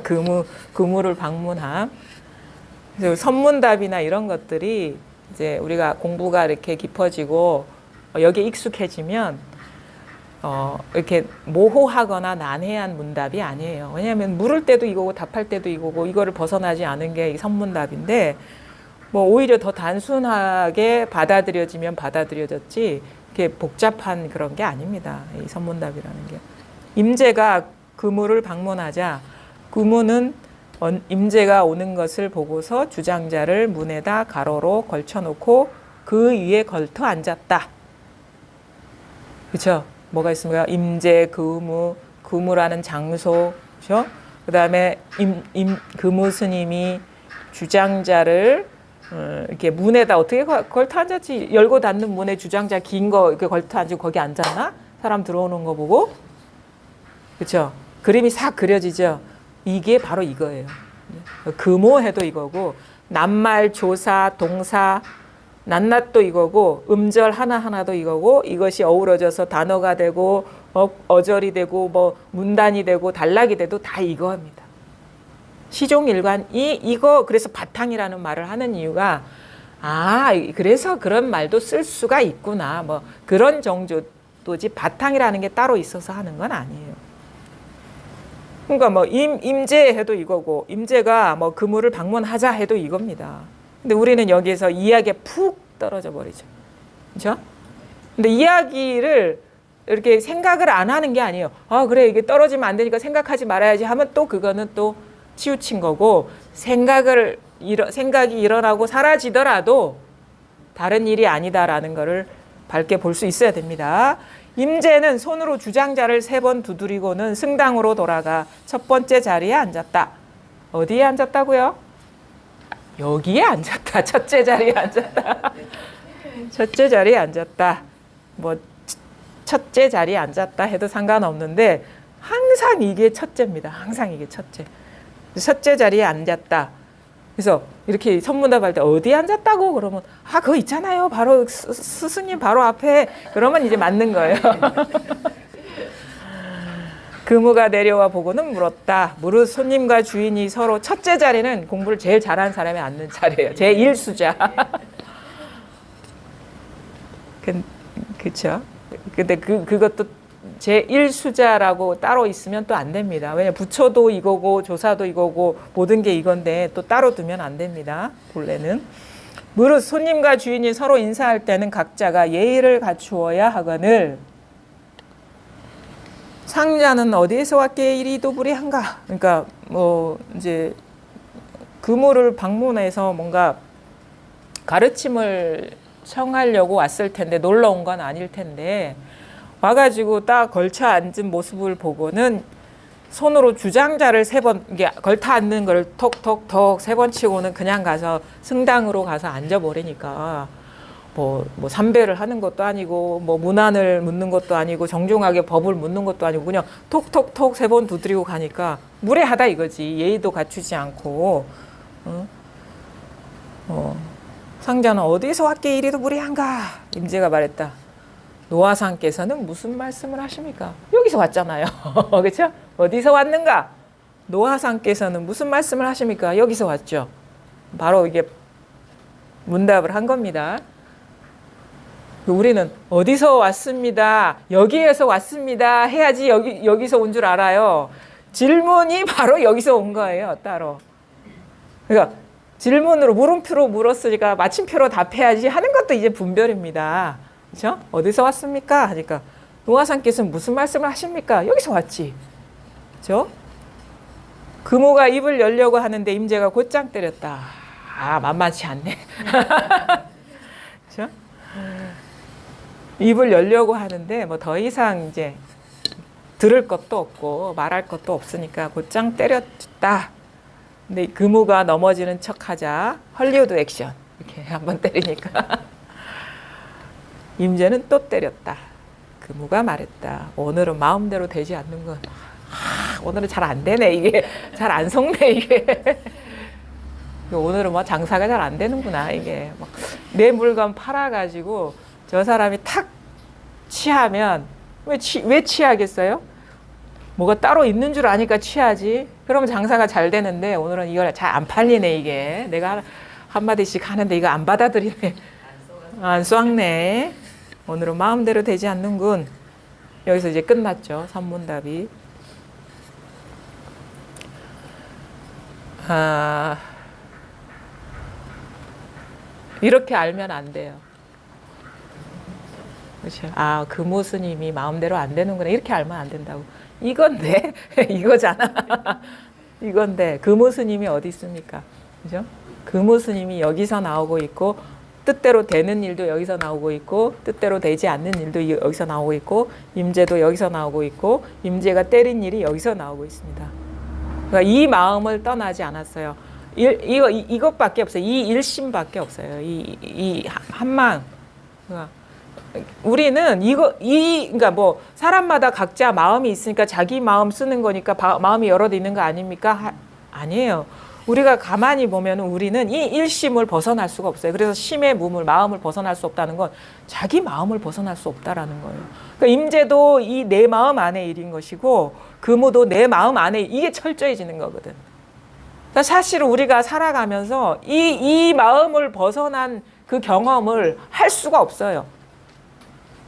금우를 방문함. 그래서 선문답이나 이런 것들이 이제 우리가 공부가 이렇게 깊어지고 여기에 익숙해지면 이렇게 모호하거나 난해한 문답이 아니에요. 왜냐하면 물을 때도 이거고 답할 때도 이거고 이거를 벗어나지 않은 게 이 선문답인데 뭐 오히려 더 단순하게 받아들여지면 받아들여졌지 이렇게 복잡한 그런 게 아닙니다. 이 선문답이라는 게. 임재가 금우를 방문하자 금우는 임재가 오는 것을 보고서 주장자를 문에다 가로로 걸쳐놓고 그 위에 걸터 앉았다. 그렇죠? 뭐가 있습니까? 임재, 금우, 금우라는 장소, 그렇죠? 그 다음에 금우 스님이 주장자를 이렇게 문에다 어떻게 걸터 앉았지? 열고 닫는 문에 주장자 긴 거 이렇게 걸터 앉고 거기 앉았나? 사람 들어오는 거 보고, 그렇죠? 그림이 싹 그려지죠. 이게 바로 이거예요. 금오해도 이거고 낱말, 조사, 동사, 낱낱도 이거고 음절 하나하나도 이거고 이것이 어우러져서 단어가 되고 어절이 되고 뭐 문단이 되고 단락이 돼도 다 이거입니다. 시종일관이 이거 그래서 바탕이라는 말을 하는 이유가 그래서 그런 말도 쓸 수가 있구나 뭐 그런 정도지 바탕이라는 게 따로 있어서 하는 건 아니에요. 그러니까 뭐 임재해도 이거고 임재가 뭐 금우를 방문하자 해도 이겁니다. 근데 우리는 여기에서 이야기에 푹 떨어져 버리죠. 그렇죠? 근데 이야기를 이렇게 생각을 안 하는 게 아니에요. 그래 이게 떨어지면 안 되니까 생각하지 말아야지 하면 또 그거는 또 치우친 거고 생각이 일어나고 사라지더라도 다른 일이 아니다라는 거를 밝게 볼 수 있어야 됩니다. 임재는 손으로 주장자를 3번 두드리고는 승당으로 돌아가 첫 번째 자리에 앉았다. 어디에 앉았다고요? 여기에 앉았다. 첫째 자리에 앉았다. 첫째 자리에 앉았다. 뭐 첫째 자리에 앉았다 해도 상관없는데 항상 이게 첫째입니다. 항상 이게 첫째. 첫째 자리에 앉았다. 그래서 이렇게 선문답할 때 어디에 앉았다고 그러면 그거 있잖아요. 바로 스승님 바로 앞에 그러면 이제 맞는 거예요. 금우가 내려와 보고는 물었다. 무릇 손님과 주인이 서로 첫째 자리는 공부를 제일 잘하는 사람이 앉는 자리예요. 제1수자. 그렇죠. 근데 그것도 제1수자라고 따로 있으면 또 안 됩니다. 왜냐면 부처도 이거고 조사도 이거고 모든 게 이건데 또 따로 두면 안 됩니다. 본래는. 무릇 손님과 주인이 서로 인사할 때는 각자가 예의를 갖추어야 하거늘 상자는 어디에서 왔기에 이리도 무례한가? 그러니까 뭐 이제 금우를 방문해서 뭔가 가르침을 청하려고 왔을 텐데 놀러 온 건 아닐 텐데 와가지고 딱 걸쳐 앉은 모습을 보고는 손으로 주장자를 3번 이게 걸터 앉는 걸 톡톡톡 3번 치고는 그냥 가서 승당으로 가서 앉아버리니까 뭐 삼배를 하는 것도 아니고 뭐 문안을 묻는 것도 아니고 정중하게 법을 묻는 것도 아니고 그냥 톡톡톡 3번 두드리고 가니까 무례하다 이거지. 예의도 갖추지 않고 상자는 어디서 왔기에 이리도 무례한가? 임재가 말했다. 노화상께서는 무슨 말씀을 하십니까? 여기서 왔잖아요. 그렇죠? 어디서 왔는가? 노화상께서는 무슨 말씀을 하십니까? 여기서 왔죠. 바로 이게 문답을 한 겁니다. 우리는 어디서 왔습니다. 여기에서 왔습니다. 해야지 여기서 온 줄 알아요. 질문이 바로 여기서 온 거예요. 따로. 그러니까 질문으로 물음표로 물었으니까 마침표로 답해야지 하는 것도 이제 분별입니다. 그렇죠? 어디서 왔습니까? 하니까 노화상께서는 무슨 말씀을 하십니까? 여기서 왔지. 그렇죠? 금우가 입을 열려고 하는데 임재가 곧장 때렸다. 만만치 않네. 그렇죠? 입을 열려고 하는데 뭐 더 이상 이제 들을 것도 없고 말할 것도 없으니까 곧장 때렸다. 근데 금우가 넘어지는 척하자 헐리우드 액션 이렇게 한번 때리니까 임재는 또 때렸다. 금우가 말했다. 오늘은 마음대로 되지 않는 건 오늘은 잘 안 되네. 이게 잘 안 속네. 이게 오늘은 뭐 장사가 잘 안 되는구나. 이게 막 내 물건 팔아가지고 저 사람이 탁 취하면 왜 취하겠어요? 뭐가 따로 있는 줄 아니까 취하지. 그러면 장사가 잘 되는데 오늘은 이걸 잘 안 팔리네. 이게 내가 한마디씩 하는데 이거 안 받아들이네. 안 쏘네. 오늘은 마음대로 되지 않는군. 여기서 이제 끝났죠. 산문답이. 이렇게 알면 안 돼요. 그렇죠. 금우 스님이 마음대로 안 되는구나. 이렇게 알면 안 된다고. 이건데 이거잖아. 이건데 금우 스님이 어디 있습니까? 그죠? 금우 스님이 여기서 나오고 있고 뜻대로 되는 일도 여기서 나오고 있고 뜻대로 되지 않는 일도 여기서 나오고 있고 임재도 여기서 나오고 있고 임재가 때린 일이 여기서 나오고 있습니다. 그러니까 이 마음을 떠나지 않았어요. 이것밖에 없어요. 이 일심밖에 없어요. 이 한망. 그러니까 우리는 그러니까 뭐 사람마다 각자 마음이 있으니까 자기 마음 쓰는 거니까 마음이 여러 대 있는 거 아닙니까? 아니에요. 우리가 가만히 보면 우리는 이 일심을 벗어날 수가 없어요. 그래서 심의 무물, 마음을 벗어날 수 없다는 건 자기 마음을 벗어날 수 없다라는 거예요. 그러니까 임재도 이 내 마음 안에 일인 것이고 금우도 내 마음 안에 이게 철저해지는 거거든. 그러니까 사실 우리가 살아가면서 이 마음을 벗어난 그 경험을 할 수가 없어요.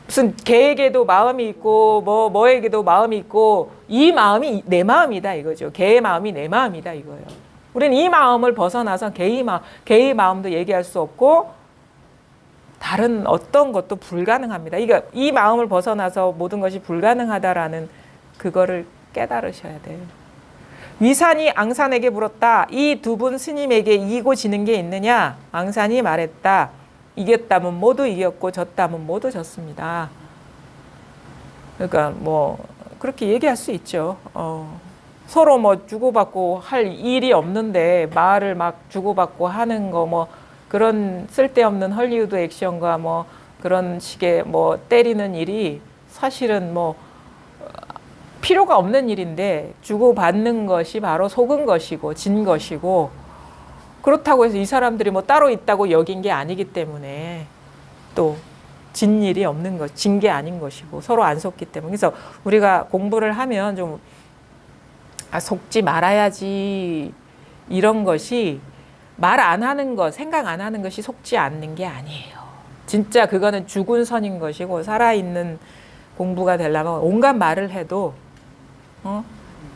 무슨 개에게도 마음이 있고 뭐에게도 마음이 있고 이 마음이 내 마음이다 이거죠. 개의 마음이 내 마음이다 이거예요. 우리는 이 마음을 벗어나서 개의 마음도 얘기할 수 없고 다른 어떤 것도 불가능합니다. 이 마음을 벗어나서 모든 것이 불가능하다라는 그거를 깨달으셔야 돼요. 위산이 앙산에게 물었다. 이 두 분 스님에게 이기고 지는 게 있느냐? 앙산이 말했다. 이겼다면 모두 이겼고 졌다면 모두 졌습니다. 그러니까 뭐 그렇게 얘기할 수 있죠. 서로 뭐 주고받고 할 일이 없는데 말을 막 주고받고 하는 거 뭐 그런 쓸데없는 헐리우드 액션과 뭐 그런 식의 뭐 때리는 일이 사실은 뭐 필요가 없는 일인데 주고받는 것이 바로 속은 것이고 진 것이고 그렇다고 해서 이 사람들이 뭐 따로 있다고 여긴 게 아니기 때문에 또 진 일이 없는 것, 진 게 아닌 것이고 서로 안 속기 때문에 그래서 우리가 공부를 하면 좀 속지 말아야지 이런 것이 말 안 하는 것, 생각 안 하는 것이 속지 않는 게 아니에요. 진짜 그거는 죽은 선인 것이고 살아있는 공부가 되려면 온갖 말을 해도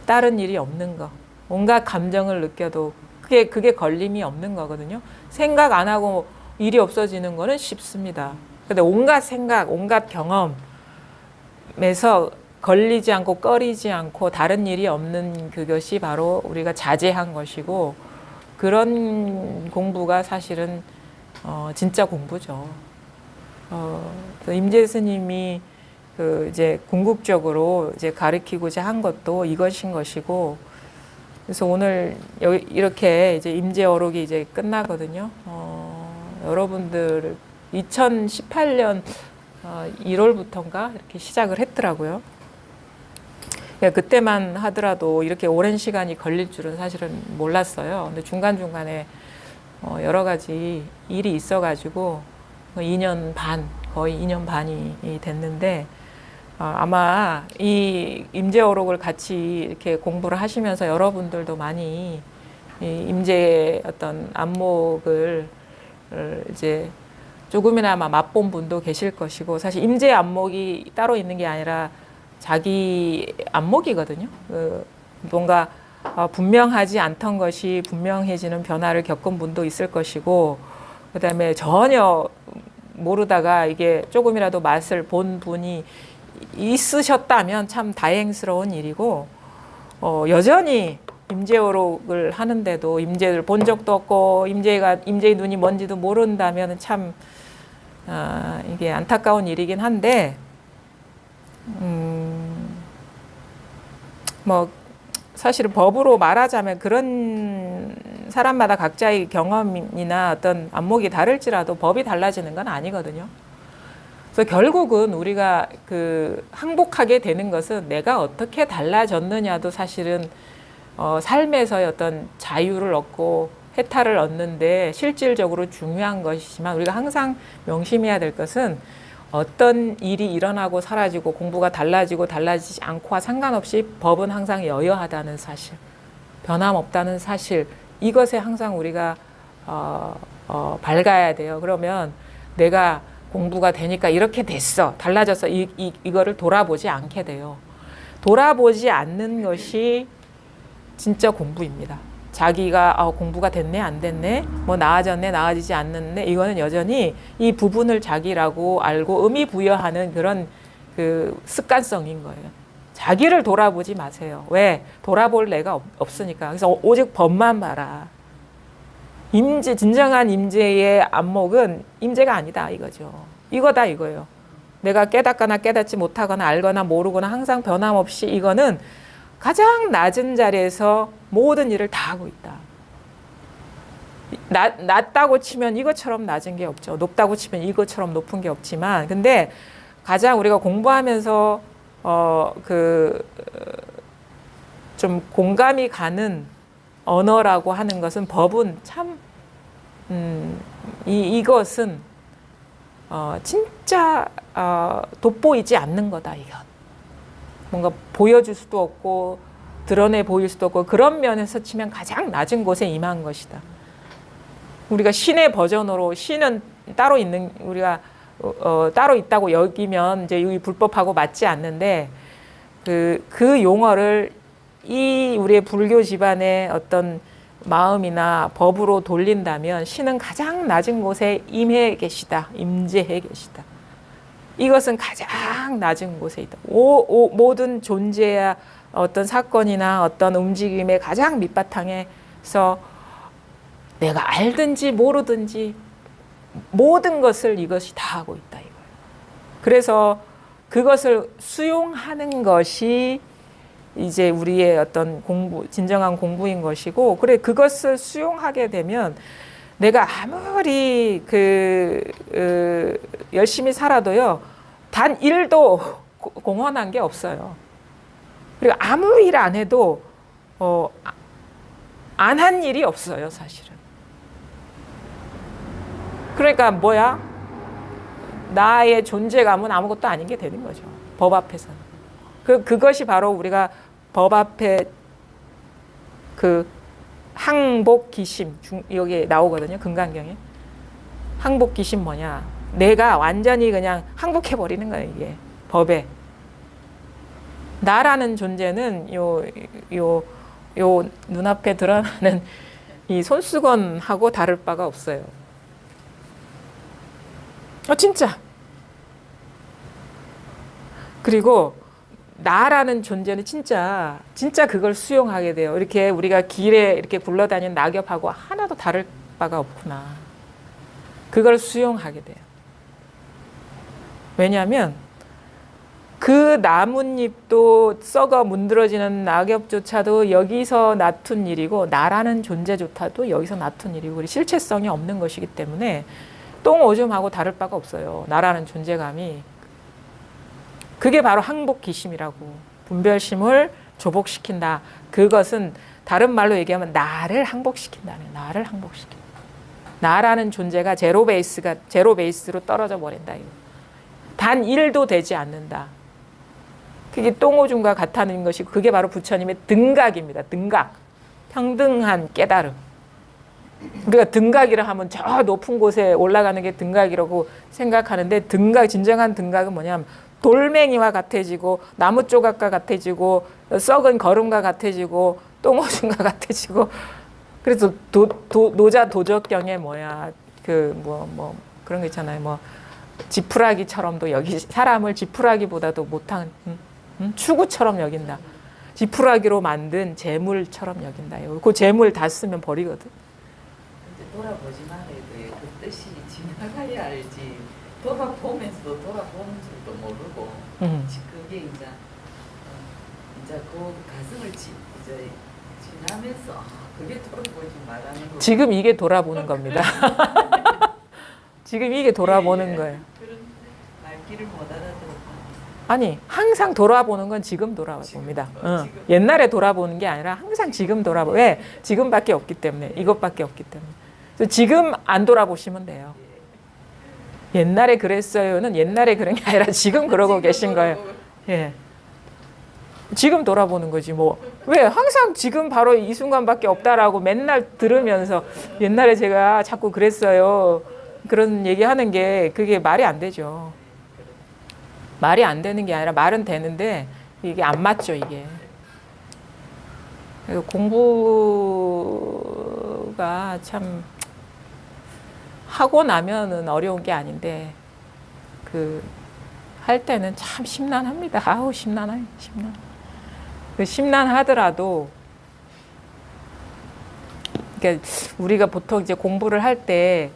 다른 일이 없는 거, 온갖 감정을 느껴도 그게 걸림이 없는 거거든요. 생각 안 하고 일이 없어지는 거는 쉽습니다. 근데 온갖 생각, 온갖 경험에서 걸리지 않고 꺼리지 않고 다른 일이 없는 그것이 바로 우리가 자제한 것이고 그런 공부가 사실은 진짜 공부죠. 임재 스님이 이제 궁극적으로 이제 가르치고자 한 것도 이것인 것이고 그래서 오늘 이렇게 이제 임재어록이 이제 끝나거든요. 여러분들 2018년 1월부터인가 이렇게 시작을 했더라고요. 그때만 하더라도 이렇게 오랜 시간이 걸릴 줄은 사실은 몰랐어요. 근데 중간중간에 여러 가지 일이 있어가지고 2년 반, 거의 2년 반이 됐는데 아마 이 임재어록을 같이 이렇게 공부를 하시면서 여러분들도 많이 이 임재의 어떤 안목을 이제 조금이나마 맛본 분도 계실 것이고 사실 임재 안목이 따로 있는 게 아니라 자기 안목이거든요. 뭔가 분명하지 않던 것이 분명해지는 변화를 겪은 분도 있을 것이고 그다음에 전혀 모르다가 이게 조금이라도 맛을 본 분이 있으셨다면 참 다행스러운 일이고 여전히 임재어록을 하는데도 임재를 본 적도 없고 임재의 눈이 뭔지도 모른다면 참 이게 안타까운 일이긴 한데 뭐 사실은 법으로 말하자면 그런 사람마다 각자의 경험이나 어떤 안목이 다를지라도 법이 달라지는 건 아니거든요. 그래서 결국은 우리가 그 항복하게 되는 것은 내가 어떻게 달라졌느냐도 사실은 삶에서의 어떤 자유를 얻고 해탈을 얻는데 실질적으로 중요한 것이지만 우리가 항상 명심해야 될 것은 어떤 일이 일어나고 사라지고 공부가 달라지고 달라지지 않고와 상관없이 법은 항상 여여하다는 사실, 변함없다는 사실, 이것에 항상 우리가 밝아야 돼요. 그러면 내가 공부가 되니까 이렇게 됐어, 달라졌어, 이거를 돌아보지 않게 돼요. 돌아보지 않는 것이 진짜 공부입니다. 자기가 공부가 됐네 안 됐네, 뭐 나아졌네 나아지지 않는데, 이거는 여전히 이 부분을 자기라고 알고 의미 부여하는 그런 그 습관성인 거예요. 자기를 돌아보지 마세요. 왜? 돌아볼 내가 없으니까. 그래서 오직 법만 봐라. 임재, 진정한 임재의 안목은 임재가 아니다 이거죠. 이거다 이거예요. 내가 깨닫거나 깨닫지 못하거나 알거나 모르거나 항상 변함없이, 이거는 가장 낮은 자리에서 모든 일을 다 하고 있다. 낮다고 치면 이것처럼 낮은 게 없죠. 높다고 치면 이것처럼 높은 게 없지만, 근데 가장 우리가 공부하면서 좀 공감이 가는 언어라고 하는 것은, 법은 참 이것은 진짜 돋보이지 않는 거다. 이건 뭔가 보여줄 수도 없고 드러내 보일 수도 없고, 그런 면에서 치면 가장 낮은 곳에 임한 것이다. 우리가 신의 버전으로, 신은 따로 있는, 우리가 따로 있다고 여기면 이제 이 불법하고 맞지 않는데, 그 용어를 이 우리의 불교 집안의 어떤 마음이나 법으로 돌린다면, 신은 가장 낮은 곳에 임해 계시다, 임재해 계시다. 이것은 가장 낮은 곳에 있다. 모든 존재야 어떤 사건이나 어떤 움직임의 가장 밑바탕에서 내가 알든지 모르든지 모든 것을 이것이 다 하고 있다 이거예요. 그래서 그것을 수용하는 것이 이제 우리의 어떤 공부, 진정한 공부인 것이고, 그래 그것을 수용하게 되면 내가 아무리 열심히 살아도요, 단 일도 공헌한 게 없어요. 그리고 아무 일 안 해도 안 한 일이 없어요, 사실은. 그러니까 뭐야? 나의 존재감은 아무것도 아닌 게 되는 거죠, 법 앞에서는. 그것이 바로 우리가 법 앞에 항복기심, 여기 나오거든요, 금강경에. 항복기심 뭐냐? 내가 완전히 그냥 항복해버리는 거예요, 이게. 법에. 나라는 존재는 요 눈앞에 드러나는 이 손수건하고 다를 바가 없어요. 진짜. 그리고 나라는 존재는 진짜 그걸 수용하게 돼요. 이렇게 우리가 길에 이렇게 굴러다니는 낙엽하고 하나도 다를 바가 없구나. 그걸 수용하게 돼요. 왜냐하면 그 나뭇잎도 썩어 문드러지는 낙엽조차도 여기서 낳은 일이고, 나라는 존재조차도 여기서 낳은 일이고, 우리 실체성이 없는 것이기 때문에 똥 오줌하고 다를 바가 없어요, 나라는 존재감이. 그게 바로 항복기심이라고. 분별심을 조복시킨다. 그것은 다른 말로 얘기하면 나를 항복시킨다는, 나를 항복시킨다. 나라는 존재가 제로 베이스로 떨어져 버린다. 단 1도 되지 않는다. 그게 똥오줌과 같다는 것이, 그게 바로 부처님의 등각입니다. 등각. 평등한 깨달음. 우리가 등각이라 하면 저 높은 곳에 올라가는 게 등각이라고 생각하는데, 진정한 등각은 뭐냐면 돌멩이와 같아지고, 나무 조각과 같아지고, 썩은 거름과 같아지고, 똥오줌과 같아지고. 그래서 노자 도적경에 뭐야, 그런 거 있잖아요. 지푸라기처럼도 여기 사람을 지푸라기보다도 못한 추구처럼 여긴다. 지푸라기로 만든 재물처럼 여긴다. 그 재물 다 쓰면 버리거든. 돌아보지만 해도 그 뜻이 지나가야 알지. 돌아보면서도 돌아보는 줄도 모르고, 그게 이제 그 가슴을 이제 지나면서 그게 돌아보지 말라는 거. 지금 이게 돌아보는 겁니다. 지금 이게 돌아보는 거예요. 그런 말 듣기를 못 알아들었다. 아니 항상 돌아보는 건 지금 돌아봅니다. 지금. 옛날에 돌아보는 게 아니라 항상 지금 돌아보. 왜? 지금밖에 없기 때문에 이것밖에 없기 때문에. 그래서 지금 안 돌아보시면 돼요. 옛날에 그랬어요는 옛날에 그런 게 아니라 지금 그러고 계신 거예요. 예. 지금 돌아보는 거지 뭐. 왜? 항상 지금 바로 이 순간밖에 없다라고 맨날 들으면서 옛날에 제가 자꾸 그랬어요. 그런 얘기하는 게 그게 말이 안 되죠. 말이 안 되는 게 아니라 말은 되는데 이게 안 맞죠, 이게. 그래서 공부가 참 하고 나면은 어려운 게 아닌데 그 할 때는 참 심란합니다. 아우 심란해, 심란. 그 심란하더라도 그러니까 우리가 보통 이제 공부를 할 때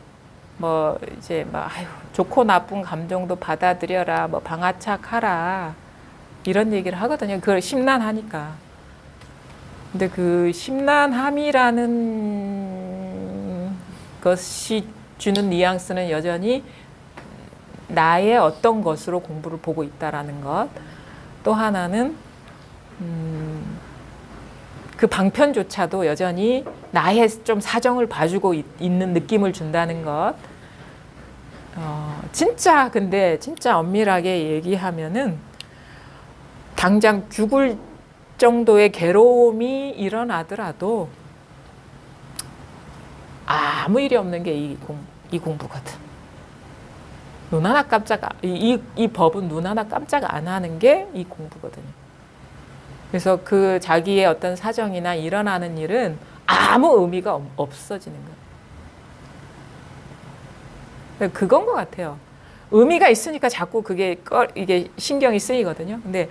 뭐 이제 막 아유 좋고 나쁜 감정도 받아들여라, 뭐 방아착하라 이런 얘기를 하거든요. 그걸 심란하니까. 근데 그 심란함이라는 것이 주는 뉘앙스는 여전히 나의 어떤 것으로 공부를 보고 있다라는 것. 또 하나는 그 방편조차도 여전히 나의 좀 사정을 봐주고 있는 느낌을 준다는 것. 진짜 근데 진짜 엄밀하게 얘기하면은 당장 죽을 정도의 괴로움이 일어나더라도 아무 일이 없는 게 이 공부거든. 눈 하나 깜짝 이 법은 눈 하나 깜짝 안 하는 게 이 공부거든요. 그래서 그 자기의 어떤 사정이나 일어나는 일은 아무 의미가 없어지는 거예요. 그건 것 같아요. 의미가 있으니까 자꾸 이게 신경이 쓰이거든요. 근데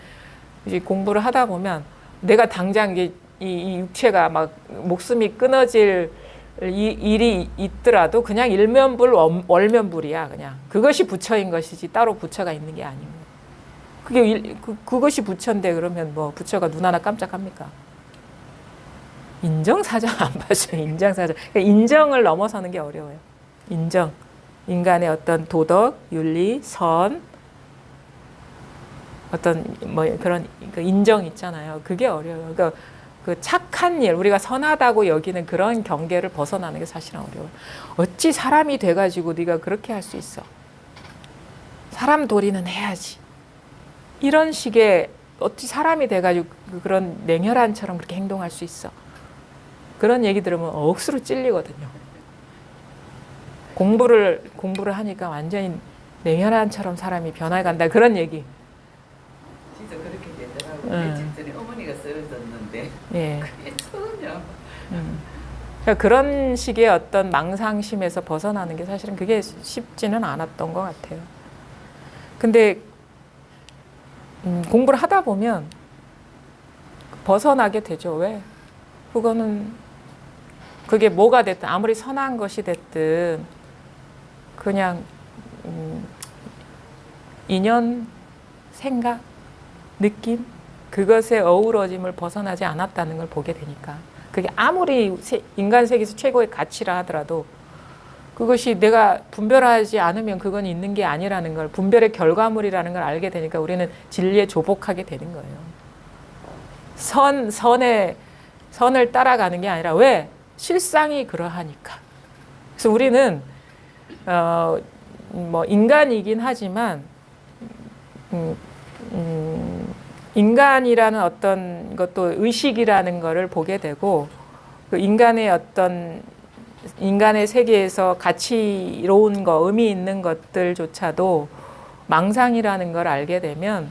이제 공부를 하다 보면 내가 당장 이 육체가 막 목숨이 끊어질 일이 있더라도 그냥 일면불 월면불이야. 그냥 그것이 부처인 것이지 따로 부처가 있는 게 아닌 거예요. 그것이 부처인데 그러면 뭐 부처가 눈 하나 깜짝합니까? 인정사정 안 봐줘. 인정사정. 그러니까 인정을 넘어서는 게 어려워요. 인정. 인간의 어떤 도덕, 윤리, 선, 어떤 뭐 그런 인정 있잖아요. 그게 어려워요. 그러니까 그 착한 일, 우리가 선하다고 여기는 그런 경계를 벗어나는 게 사실은 어려워요. 어찌 사람이 돼가지고 네가 그렇게 할 수 있어? 사람 도리는 해야지. 이런 식의 어찌 사람이 돼가지고 그런 냉혈한처럼 그렇게 행동할 수 있어? 그런 얘기 들으면 억수로 찔리거든요. 공부를 하니까 완전히 냉혈한처럼 사람이 변해간다. 그런 얘기. 진짜 그렇게 되더라고요. 며칠 전에 어머니가 쓰러졌는데 예. 그게 전혀 그러니까 그런 식의 어떤 망상심에서 벗어나는 게 사실은 그게 쉽지는 않았던 것 같아요. 근데 공부를 하다 보면 벗어나게 되죠. 왜? 그거는 그게 뭐가 됐든 아무리 선한 것이 됐든 그냥 인연, 생각, 느낌 그것의 어우러짐을 벗어나지 않았다는 걸 보게 되니까 그게 아무리 인간 세계에서 최고의 가치라 하더라도 그것이 내가 분별하지 않으면 그건 있는 게 아니라는 걸 분별의 결과물이라는 걸 알게 되니까 우리는 진리에 조복하게 되는 거예요. 선을 따라가는 게 아니라 왜? 실상이 그러하니까. 그래서 우리는 뭐 인간이긴 하지만 인간이라는 어떤 것도 의식이라는 것을 보게 되고 그 인간의 어떤 인간의 세계에서 가치로운 거, 의미 있는 것들조차도 망상이라는 걸 알게 되면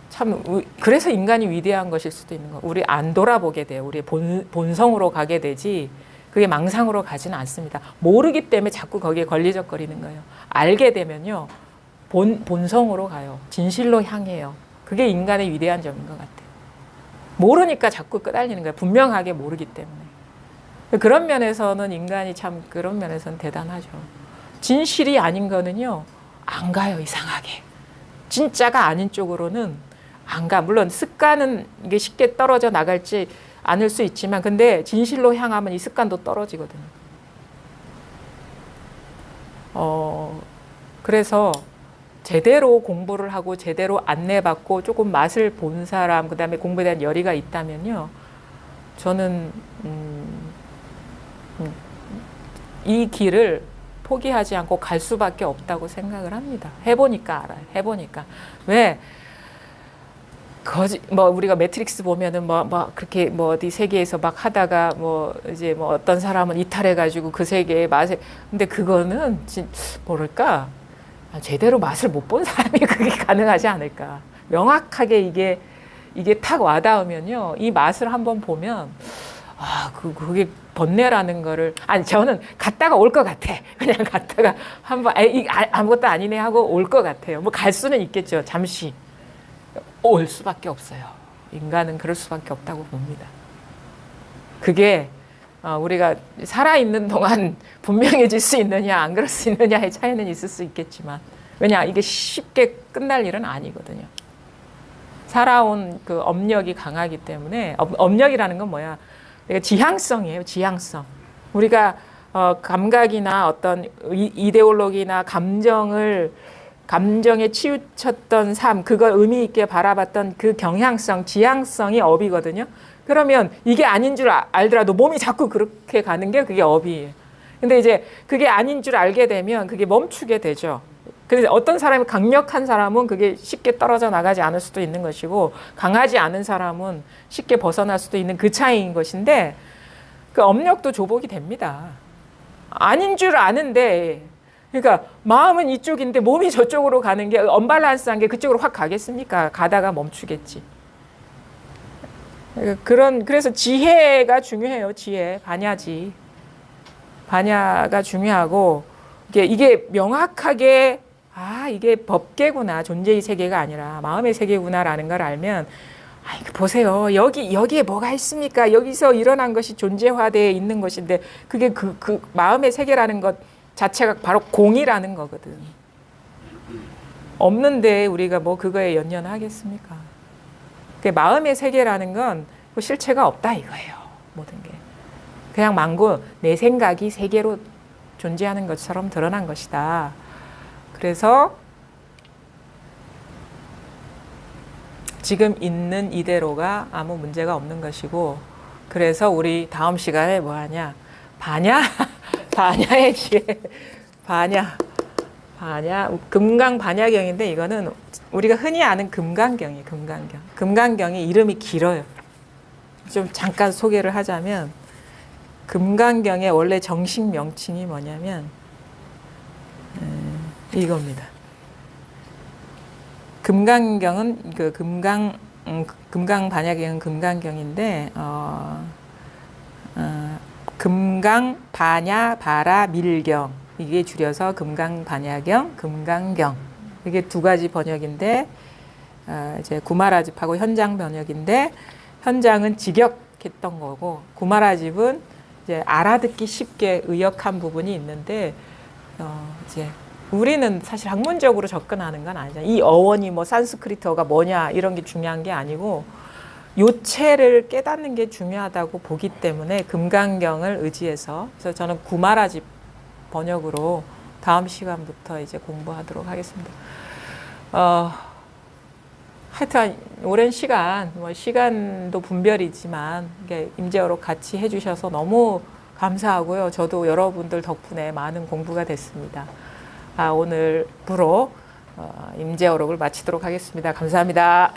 참 그래서 인간이 위대한 것일 수도 있는 거. 우리 안 돌아보게 돼요. 우리 본성으로 가게 되지 그게 망상으로 가지는 않습니다. 모르기 때문에 자꾸 거기에 걸리적거리는 거예요. 알게 되면요. 본성으로 가요. 진실로 향해요. 그게 인간의 위대한 점인 것 같아요. 모르니까 자꾸 끄달리는 거예요. 분명하게 모르기 때문에. 그런 면에서는 인간이 참 그런 면에서는 대단하죠. 진실이 아닌 거는요. 안 가요. 이상하게. 진짜가 아닌 쪽으로는 안 가. 물론 습관은 이게 쉽게 떨어져 나갈지 않을 수 있지만 근데 진실로 향하면 이 습관도 떨어지거든요. 그래서 제대로 공부를 하고 제대로 안내받고 조금 맛을 본 사람, 그다음에 공부에 대한 열의가 있다면요. 저는 이 길을 포기하지 않고 갈 수밖에 없다고 생각을 합니다. 해보니까 알아요. 해보니까. 왜? 뭐 우리가 매트릭스 보면은 뭐 그렇게 뭐 어디 세계에서 막 하다가 뭐 이제 뭐 어떤 사람은 이탈해가지고 그 세계의 맛에, 근데 그거는 뭐랄까 제대로 맛을 못 본 사람이 그게 가능하지 않을까. 명확하게 이게 탁 와닿으면요, 이 맛을 한번 보면 그게 번뇌라는 거를, 아니 저는 갔다가 올 것 같아. 그냥 갔다가 한번 아무것도 아니네 하고 올 것 같아요. 뭐 갈 수는 있겠죠. 잠시. 올 수밖에 없어요. 인간은 그럴 수밖에 없다고 봅니다. 그게 우리가 살아있는 동안 분명해질 수 있느냐 안 그럴 수 있느냐의 차이는 있을 수 있겠지만, 왜냐 이게 쉽게 끝날 일은 아니거든요. 살아온 그 업력이 강하기 때문에. 업력이라는 건 뭐야? 그러니까 지향성이에요. 지향성. 우리가 감각이나 어떤 이데올로기나 감정에 치우쳤던 삶, 그걸 의미 있게 바라봤던 그 경향성, 지향성이 업이거든요. 그러면 이게 아닌 줄 알더라도 몸이 자꾸 그렇게 가는 게 그게 업이에요. 근데 이제 그게 아닌 줄 알게 되면 그게 멈추게 되죠. 그래서 어떤 사람이 강력한 사람은 그게 쉽게 떨어져 나가지 않을 수도 있는 것이고, 강하지 않은 사람은 쉽게 벗어날 수도 있는 그 차이인 것인데, 그 업력도 조복이 됩니다. 아닌 줄 아는데, 그러니까 마음은 이쪽인데 몸이 저쪽으로 가는 게 언밸런스한 게 그쪽으로 확 가겠습니까? 가다가 멈추겠지. 그래서 지혜가 중요해요. 지혜, 반야지. 반야가 중요하고, 이게 명확하게 이게 법계구나, 존재의 세계가 아니라 마음의 세계구나라는 걸 알면, 보세요. 여기에 뭐가 있습니까? 여기서 일어난 것이 존재화되어 있는 것인데, 그게 그 마음의 세계라는 것 자체가 바로 공이라는 거거든. 없는데 우리가 뭐 그거에 연연하겠습니까? 마음의 세계라는 건 실체가 없다 이거예요. 모든 게. 그냥 망고 내 생각이 세계로 존재하는 것처럼 드러난 것이다. 그래서 지금 있는 이대로가 아무 문제가 없는 것이고, 그래서 우리 다음 시간에 뭐 하냐? 반야의 지혜. 반야. 금강 반야경인데, 이거는 우리가 흔히 아는 금강경이에요. 금강경. 금강경이 이름이 길어요. 좀 잠깐 소개를 하자면, 금강경의 원래 정식 명칭이 뭐냐면 이겁니다. 금강경은 금강 반야경은 금강경인데, 금강 반야 바라 밀경, 이게 줄여서 금강 반야경, 금강경. 이게 두 가지 번역인데, 이제 구마라집하고 현장 번역인데, 현장은 직역했던 거고, 구마라집은 이제 알아듣기 쉽게 의역한 부분이 있는데, 이제 우리는 사실 학문적으로 접근하는 건 아니잖아요. 이 어원이 뭐 산스크리트어가 뭐냐 이런 게 중요한 게 아니고, 요체를 깨닫는 게 중요하다고 보기 때문에 금강경을 의지해서, 그래서 저는 구마라집 번역으로 다음 시간부터 이제 공부하도록 하겠습니다. 하여튼 오랜 시간, 뭐 시간도 분별이지만 임재어로 같이 해주셔서 너무 감사하고요. 저도 여러분들 덕분에 많은 공부가 됐습니다. 오늘부로 임재어록을 마치도록 하겠습니다. 감사합니다.